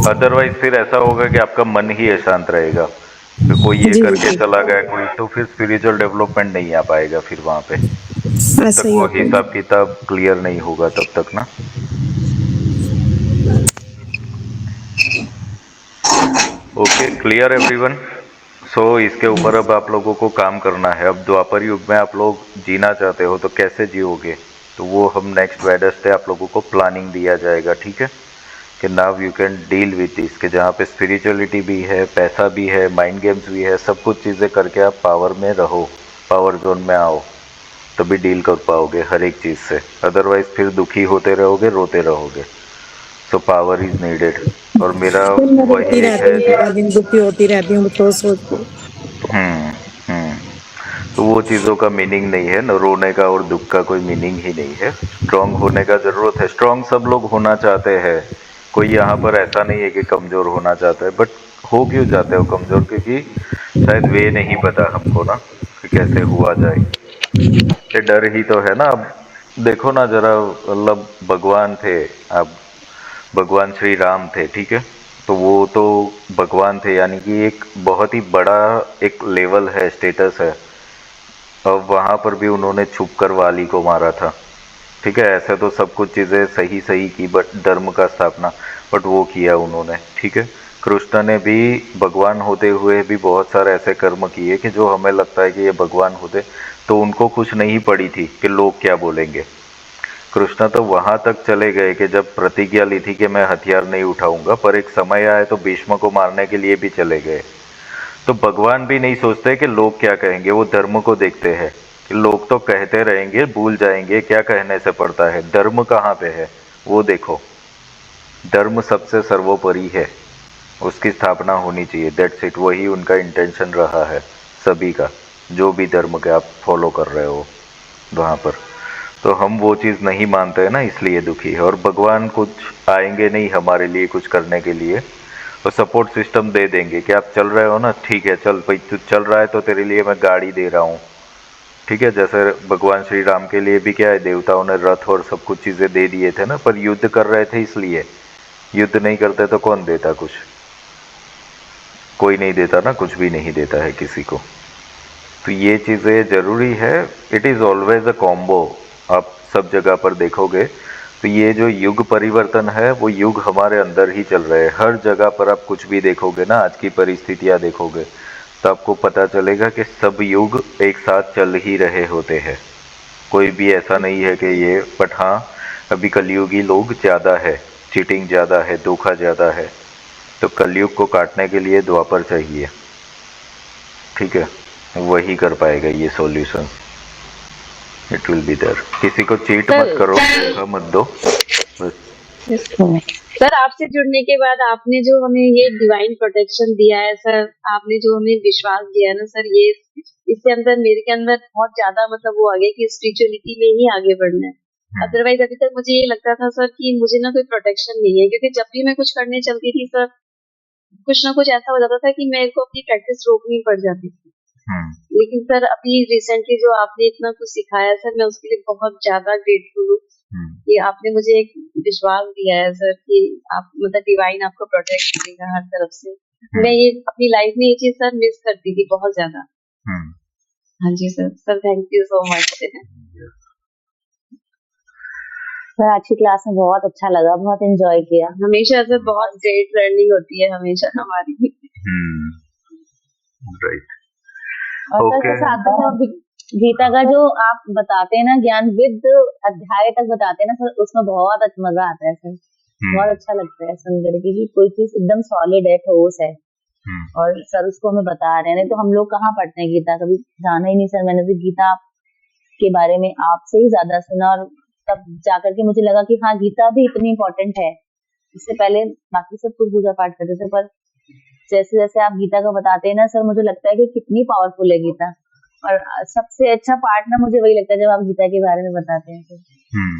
अदरवाइज फिर ऐसा होगा कि आपका मन ही अशांत रहेगा, फिर कोई ये जी करके जी, चला गया कोई, तो फिर स्पिरिचुअल डेवलपमेंट नहीं आ पाएगा फिर वहां पे, जब ऐसा तक ही वो होता है। हिसाब किताब क्लियर नहीं होगा तब तक ना। Okay, clear everyone. सो इसके ऊपर अब आप लोगों को काम करना है। अब द्वापर युग में आप लोग जीना चाहते हो तो कैसे जियोगे, तो वो हम नेक्स्ट वेडनेसडे आप लोगों को प्लानिंग दिया जाएगा, ठीक है? कि now you can deal with this, कि जहाँ पे स्पिरिचुअलिटी भी है, पैसा भी है, माइंड गेम्स भी है, सब कुछ चीज़ें करके आप पावर में रहो, पावर जोन में आओ, तभी डील कर पाओगे हर एक चीज़ से। अदरवाइज फिर दुखी होते रहोगे, रोते रहोगे। So power is needed. और मेरा फिर मैं वही रोती एक रहती है हूँ, कि पूरा दिन दुखी होती रहती हूँ सोच सोच के। हम्म हम्म तो वो चीज़ों का मीनिंग नहीं है न, रोने का और दुख का कोई मीनिंग ही नहीं है। स्ट्रांग होने का ज़रूरत है, स्ट्रांग सब लोग होना चाहते हैं। कोई यहाँ पर ऐसा नहीं है कि कमज़ोर होना चाहता है, बट हो क्यों जाते हो कमज़ोर? क्योंकि शायद वे नहीं पता हमको ना कि कैसे हुआ जाए। ये डर ही तो है ना। अब देखो ना जरा, मतलब भगवान थे, अब भगवान श्री राम थे, ठीक है? तो वो तो भगवान थे, यानी कि एक बहुत ही बड़ा एक लेवल है, स्टेटस है। अब वहाँ पर भी उन्होंने छुप कर वाली को मारा था, ठीक है? ऐसे तो सब कुछ चीज़ें सही सही की, बट धर्म का स्थापना, बट वो किया उन्होंने, ठीक है? कृष्ण ने भी भगवान होते हुए भी बहुत सारे ऐसे कर्म किए कि जो हमें लगता है कि ये भगवान होते तो उनको कुछ नहीं पड़ी थी कि लोग क्या बोलेंगे। कृष्ण तो वहां तक चले गए कि जब प्रतिज्ञा ली थी कि मैं हथियार नहीं उठाऊंगा, पर एक समय आए तो भीष्म को मारने के लिए भी चले गए। तो भगवान भी नहीं सोचते कि लोग क्या कहेंगे, वो धर्म को देखते हैं कि लोग तो कहते रहेंगे, भूल जाएंगे, क्या कहने से पड़ता है, धर्म कहाँ पे है वो देखो। धर्म सबसे सर्वोपरि है, उसकी स्थापना होनी चाहिए, दैट्स इट। वही उनका इंटेंशन रहा है सभी का, जो भी धर्म के आप फॉलो कर रहे हो वहाँ पर। तो हम वो चीज़ नहीं मानते हैं ना, इसलिए दुखी है। और भगवान कुछ आएंगे नहीं हमारे लिए कुछ करने के लिए, तो सपोर्ट सिस्टम दे देंगे कि आप चल रहे हो ना, ठीक है, चल भाई तू चल रहा है तो तेरे लिए मैं गाड़ी दे रहा हूँ, ठीक है, जैसे भगवान श्री राम के लिए भी क्या है, देवताओं ने रथ और सब कुछ चीजें दे दिए थे ना, पर युद्ध कर रहे थे इसलिए। युद्ध नहीं करते तो कौन देता कुछ? कोई नहीं देता ना, कुछ भी नहीं देता है किसी को। तो ये चीजें जरूरी है। It is always a combo. आप सब जगह पर देखोगे तो ये जो युग परिवर्तन है वो युग हमारे अंदर ही चल रहे हैं। हर जगह पर आप कुछ भी देखोगे ना, आज की परिस्थितियां देखोगे तो आपको पता चलेगा कि सब युग एक साथ चल ही रहे होते हैं। कोई भी ऐसा नहीं है कि ये, बट हाँ अभी कलयुगी लोग ज़्यादा है, चीटिंग ज़्यादा है, धोखा ज़्यादा है। तो कलयुग को काटने के लिए द्वापर चाहिए, ठीक है, वही कर पाएगा ये solution. It will be there. किसी को चीट मत करो, धोखा मत दो बस। सर आपसे जुड़ने के बाद आपने जो हमें ये डिवाइन प्रोटेक्शन दिया है सर, आपने जो हमें विश्वास दिया है ना सर, ये इससे अंदर मेरे के अंदर बहुत ज्यादा मतलब वो आ गया कि स्पिरिचुअलिटी में ही आगे बढ़ना है। अदरवाइज अभी तक मुझे ये लगता था सर कि मुझे ना कोई प्रोटेक्शन नहीं है, क्योंकि जब भी मैं कुछ करने चलती थी सर, कुछ ना कुछ ऐसा हो जाता था कि मेरे को अपनी प्रैक्टिस रोकनी पड़ जाती थी। लेकिन सर अभी रिसेंटली जो आपने इतना कुछ सिखाया सर, मैं उसके लिए बहुत ज्यादा ग्रेटफुल हूँ कि आपने मुझे एक विश्वास दिया है सर कि आप मतलब डिवाइन आपको प्रोटेक्ट करेगा हर तरफ से। मैं ये अपनी लाइफ में ये चीज सर मिस करती थी बहुत ज्यादा। हाँ जी sir, sir thank you so much. Sir आज की क्लास में बहुत अच्छा लगा, बहुत एंजॉय किया। हमेशा सर बहुत ग्रेट लर्निंग होती है हमेशा हमारी। राइट। और सर के साथ में गीता का जो आप बताते हैं ना ज्ञान, विद अध्याय तक बताते हैं ना सर, उसमें बहुत अच्छा मजा आता है सर। बहुत अच्छा लगता है सुन करके कि कोई चीज एकदम सॉलिड है, ठोस है, और सर उसको हमें बता रहे हैं। नहीं तो हम लोग कहाँ पढ़ते हैं गीता, कभी जाना ही नहीं सर। मैंने भी गीता के बारे में आपसे ही ज्यादा सुना, और तब जाकर के मुझे लगा कि हाँ गीता भी इतनी इम्पोर्टेंट है। इससे पहले बाकी सब कुछ पूजा पाठ करते थे, पर जैसे जैसे आप गीता का बताते हैं ना सर, मुझे लगता है कि कितनी पावरफुल है गीता। और सबसे अच्छा पार्ट ना मुझे वही लगता है जब आप गीता के बारे में बताते हैं तो।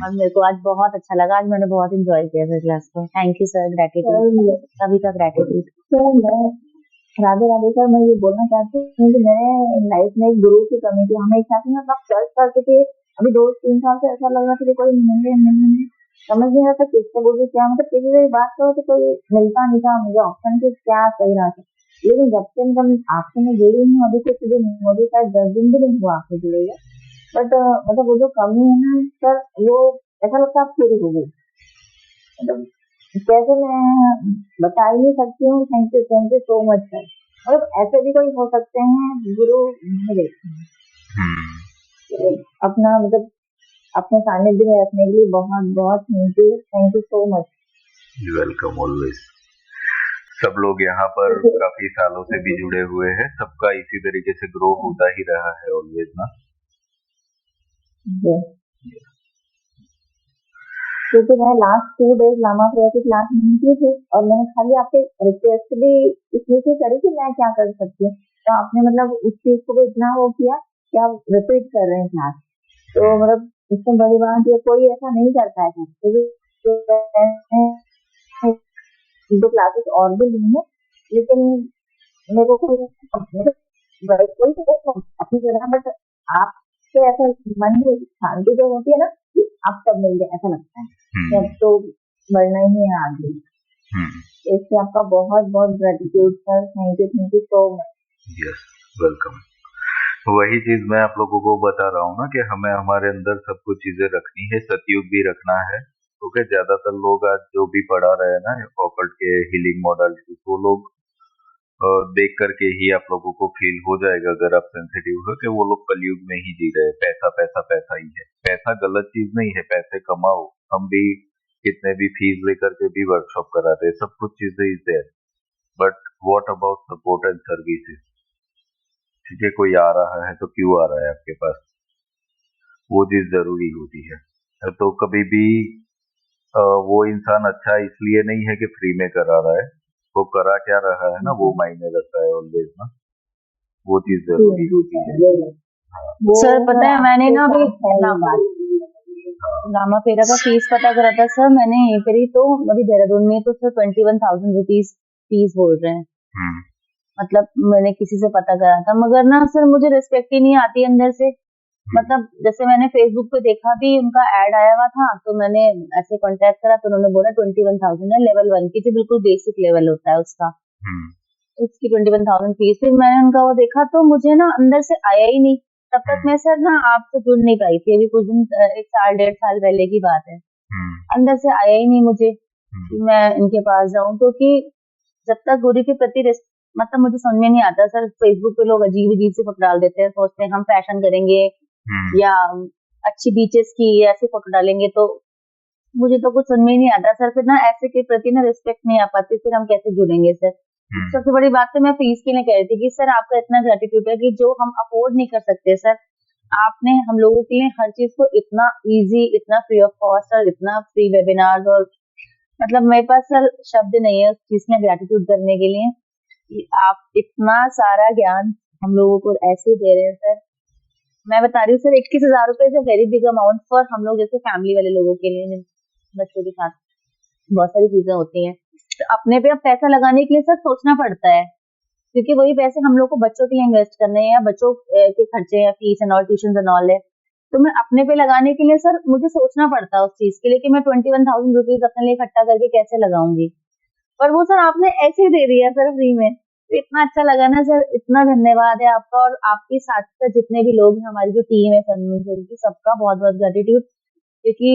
और मेरे को आज बहुत अच्छा लगा, आज मैंने बहुत एंजॉय किया सर क्लास को। थैंक यू सर, ग्रेटिट्यूड, सभी का ग्रेटिट्यूड। सर मैं राधे राधे सर, मैं ये बोलना चाहती हूँ कि मेरे लाइफ में एक गुरु की कमी थी। हमें इच्छा थी, मतलब चर्च करते थे, अभी 2-3 साल से ऐसा लग रहा था कि कोई मिलने समझ नहीं रहा था किससे बोलूं क्या, मतलब किसी से बात करो तो कोई मिलता नहीं था मुझे ऑप्शन की क्या सही रहा था। लेकिन जब से मतलब आपसे मैं जुड़ी हूँ, अभी कुछ दिन मुझे शायद 10 दिन भी नहीं हुआ आपसे जुड़े हुए, बट मतलब वो जो कमी है ना सर, वो ऐसा लगता है आप पूरी हो गई। मतलब कैसे मैं बता ही नहीं सकती हूँ। Thank you so much sir. मतलब ऐसे भी कोई हो सकते हैं गुरु, नहीं देखते अपना मतलब अपने सानिध्य में रखने के लिए बहुत बहुत thank you so much. Welcome always. सब लोग यहाँ पर काफी सालों से भी जुड़े हुए हैं, सबका इसी तरीके से ग्रो होता ही रहा है ऑलवेज ना। क्योंकि मैं लास्ट 2 डेज लामा प्रेयर की क्लास नहीं की थी, और मैंने खाली आपसे रिक्वेस्ट भी इसलिए से करी कि मैं क्या कर सकती हूँ, तो आपने मतलब उस चीज को भी इतना वो किया कि आप रिपीट कर रहे हैं क्लास। तो मतलब इसमें बड़ी बात ये कोई ऐसा नहीं करता है, दो क्लासेस और भी ली है, लेकिन मेरे को कोई अपनी जगह, बट आपसे ऐसा मन में शांति जो होती है ना, आप सब मिल गए ऐसा लगता है। अब तो बढ़ना ही है आगे। इससे आपका बहुत बहुत gratitude sir, thank you so much. Yes, welcome. वही चीज मैं आप लोगों को बता रहा हूँ ना कि हमें हमारे अंदर सब कुछ चीजें रखनी है, सतयुग भी रखना है। क्योंकि ज्यादातर लोग आज जो भी पढ़ा रहे हैं ना ऑकल्ट के हीलिंग मॉडल, वो लोग देख करके ही आप लोगों को फील हो जाएगा, अगर आप सेंसिटिव हो, कि वो लोग कलयुग में ही जी रहे हैं। पैसा पैसा पैसा ही है। पैसा गलत चीज नहीं है, पैसे कमाओ। हम भी कितने भी फीस लेकर के भी वर्कशॉप कराते हैं, सब कुछ चीजें is there, but what about support and services. ठीक है, कोई आ रहा है तो क्यों आ रहा है आपके पास, वो चीज जरूरी होती है। तो कभी भी वो इंसान अच्छा इसलिए नहीं है कि फ्री में करा रहा है, वो करा क्या रहा है ना, वो मायने रखता है ऑलवेज ना, वो चीज जरूरी होती है। सर पता है मैंने ना अभी लामा फेरा का फीस पता करा था सर, मैंने यहीं पर ही, तो अभी देहरादून में तो सर 21,000 रुपीज फीस बोल रहे हैं। मतलब मैंने किसी से पता करा था, मगर ना सर मुझे रिस्पेक्ट ही नहीं आती अंदर से। मतलब जैसे मैंने फेसबुक पे देखा भी उनका ऐड आया हुआ था, तो मैंने ऐसे कांटेक्ट करा तो उन्होंने बोला 21,000 है लेवल 1 की, जो बिल्कुल बेसिक लेवल होता है उसका, इसकी 21,000 फीस। फिर मैंने उनका वो देखा तो मुझे ना अंदर से आया ही नहीं। तब तक मैं सर ना आपसे जुड़ नहीं पाई थी, अभी कुछ दिन 1 साल 1.5 साल पहले की बात है। अंदर से आया ही नहीं मुझे कि मैं इनके पास जाऊं, क्योंकि जब तक गुरु के प्रति मतलब मुझे समझ में नहीं आता सर, फेसबुक पे लोग अजीब अजीब से फोटो डाल देते हैं, सोचते हैं हम फैशन करेंगे या अच्छी बीचेस की ऐसे फोटो डालेंगे, तो मुझे तो कुछ समझ में ही नहीं आता सर। फिर ना ऐसे के प्रति ना रिस्पेक्ट नहीं आ पाती, फिर हम कैसे जुड़ेंगे सर। सबसे बड़ी बात तो मैं फीस के लिए कह रही थी कि सर आपका इतना ग्रेटिट्यूड है कि जो हम अफोर्ड नहीं कर सकते सर, आपने हम लोगों के लिए हर चीज को इतना इजी, इतना फ्री ऑफ कॉस्ट और इतना फ्री वेबिनार्स, और मतलब मेरे पास सर शब्द नहीं है उस चीज में ग्रेटिट्यूड करने के लिए कि आप इतना सारा ज्ञान हम लोगों को ऐसे दे रहे हैं सर। मैं बता रही हूँ सर, 21,000 रुपए is a very big amount for हम लोग जैसे फैमिली वाले लोगों के लिए, बच्चों के साथ बहुत सारी चीजें होती हैं, तो अपने पे अब पैसा लगाने के लिए सर सोचना पड़ता है, क्योंकि वही पैसे हम लोग को बच्चों के लिए इन्वेस्ट करने हैं या बच्चों के खर्चे या fees and all, tuition and all है, तो मैं अपने पे लगाने के लिए सर मुझे सोचना पड़ता है उस चीज के लिए कि मैं 21,000 रुपीज अपने लिए इकट्ठा करके कैसे लगाऊंगी। पर वो सर आपने ऐसे ही दे दिया सर फ्री में, तो इतना अच्छा लगा ना सर, इतना धन्यवाद है आपका। और आपके साथ साथ जितने भी लोग हैं, हमारी जो टीम है सनमून सर की, सबका बहुत बहुत ग्रेटिट्यूड, क्योंकि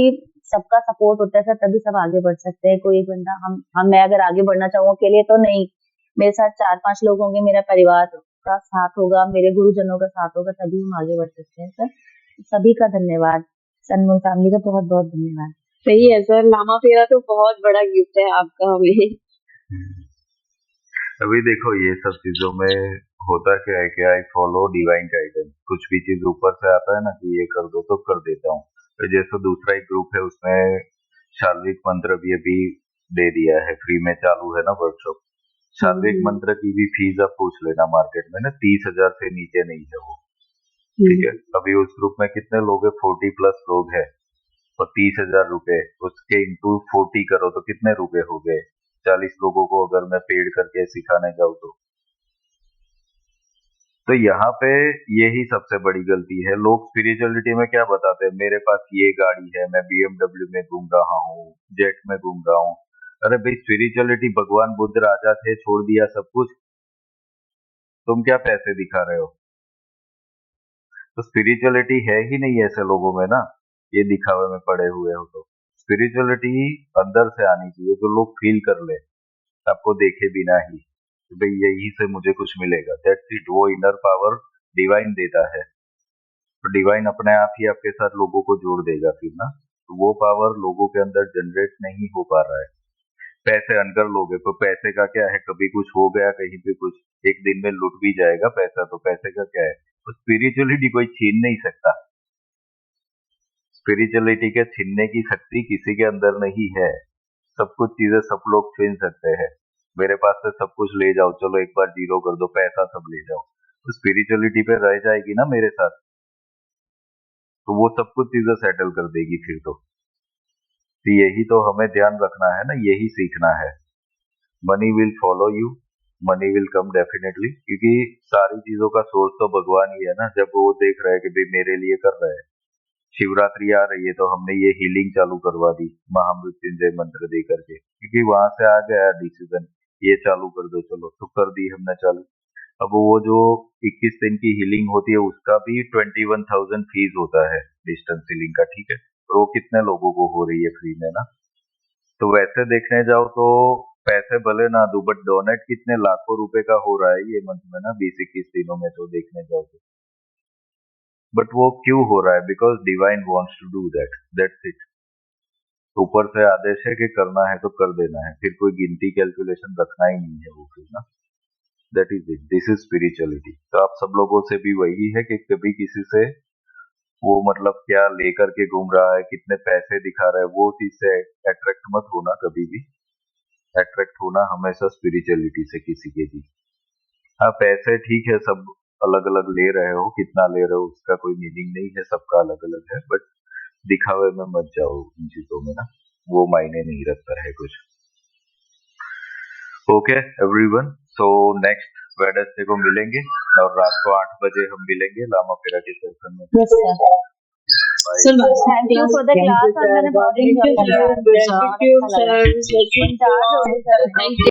सबका सपोर्ट होता है सर तभी सब आगे बढ़ सकते हैं। कोई एक बंदा मैं अगर आगे बढ़ना चाहूँ अकेले तो नहीं, मेरे साथ 4-5 लोग होंगे, मेरा परिवार का साथ होगा, मेरे गुरुजनों का साथ होगा, तभी हम आगे बढ़ सकते हैं सर। सभी का धन्यवाद, सनमून फैमिली का बहुत बहुत धन्यवाद। सही है सर, लामा फेरा तो बहुत बड़ा गिफ्ट है आपका हमें। अभी देखो ये सब चीजों में होता क्या है कि आई फॉलो डिवाइन गाइडेंस, कुछ भी चीज ऊपर से आता है ना कि ये कर दो तो कर देता हूँ। तो जैसे दूसरा एक ग्रुप है उसमें शारीरिक मंत्र भी अभी दे दिया है, फ्री में चालू है ना वर्कशॉप। शारीरिक मंत्र की भी फीस आप पूछ लेना मार्केट में ना, 30,000 से नीचे नहीं है वो, ठीक है। अभी उस ग्रुप में कितने लोग है, 40+ लोग है, और 30,000 रुपए उसके इंटू 40 करो तो कितने रुपए हो गए, 40 लोगों को अगर मैं पेड करके सिखाने जाऊँ तो यहाँ पे यही सबसे बड़ी गलती है। लोग स्पिरिचुअलिटी में क्या बताते हैं, मेरे पास ये गाड़ी है, मैं BMW में घूम रहा हूँ, जेट में घूम रहा हूँ। अरे भाई स्पिरिचुअलिटी, भगवान बुद्ध राजा थे, छोड़ दिया सब कुछ, तुम क्या पैसे दिखा रहे हो। तो स्पिरिचुअलिटी है ही नहीं ऐसे लोगों में ना, ये दिखावे में पड़े हुए हो। तो स्पिरिचुअलिटी अंदर से आनी चाहिए, जो लोग फील कर ले आपको देखे बिना ही, तो भाई यही से मुझे कुछ मिलेगा, दैट्स इट। वो इनर पावर डिवाइन देता है, तो डिवाइन अपने आप ही आपके साथ लोगों को जोड़ देगा फिर ना। तो वो पावर लोगों के अंदर जनरेट नहीं हो पा रहा है। पैसे अर्न कर लोगे तो पैसे का क्या है, कभी कुछ हो गया कहीं पे कुछ, एक दिन में लुट भी जाएगा पैसा, तो पैसे का क्या है। तो स्पिरिचुअलिटी कोई छीन नहीं सकता, स्पिरिचुअलिटी के छीनने की शक्ति किसी के अंदर नहीं है। सब कुछ चीजें सब लोग छीन सकते हैं, मेरे पास से सब कुछ ले जाओ, चलो एक बार जीरो कर दो, पैसा सब ले जाओ, तो स्पिरिचुअलिटी पे रह जाएगी ना मेरे साथ, तो वो सब कुछ चीजें सेटल कर देगी फिर तो यही तो हमें ध्यान रखना है ना, यही सीखना है। Money will follow you, money will come definitely, क्योंकि सारी चीजों का सोर्स तो भगवान ही है ना। जब वो देख रहे हैं कि भाई मेरे लिए कर रहे हैं, शिवरात्रि आ रही है तो हमने ये हीलिंग चालू करवा दी महामृत्युंजय मंत्र दे करके, क्योंकि वहां से आ गया डिसीजन, ये चालू कर दो, चलो तो कर दी हमने चालू। अब वो जो 21 दिन की हीलिंग होती है उसका भी 21,000 फीस होता है डिस्टेंस हीलिंग का, ठीक है। और वो कितने लोगों को हो रही है फ्री में ना। तो वैसे देखने जाओ तो पैसे भले ना दो, बट डोनेट कितने लाखों रुपए का हो रहा है ये मंथ में ना, 20-21 दिनों में तो देखने जाओ तो। बट वो क्यों हो रहा है, because divine wants to do that, that's it. ऊपर से आदेश है कि करना है तो कर देना है, फिर कोई गिनती कैलकुलेशन रखना ही नहीं है वो फिर ना, that is it, this is spirituality. तो आप सब लोगों से भी वही है कि कभी किसी से वो मतलब क्या लेकर के घूम रहा है, कितने पैसे दिखा रहा है, वो चीज से अट्रैक्ट मत होना कभी भी। अट्रैक्ट होना हमेशा स्पिरिचुअलिटी से किसी के भी। हाँ पैसे ठीक है, सब अलग अलग ले रहे हो, कितना ले रहे हो उसका कोई मीनिंग नहीं है, सबका अलग अलग है, बट दिखावे में मत जाओ इन चीजों में ना, वो मायने नहीं रखता है कुछ। Okay everyone, so next Wednesday को मिलेंगे। और रात को 8 बजे हम मिलेंगे लामा पेरा के सेशन में। Yes sir thank you for the class और मैंने बहुत एंजॉय किया। Thank you sir. Thank you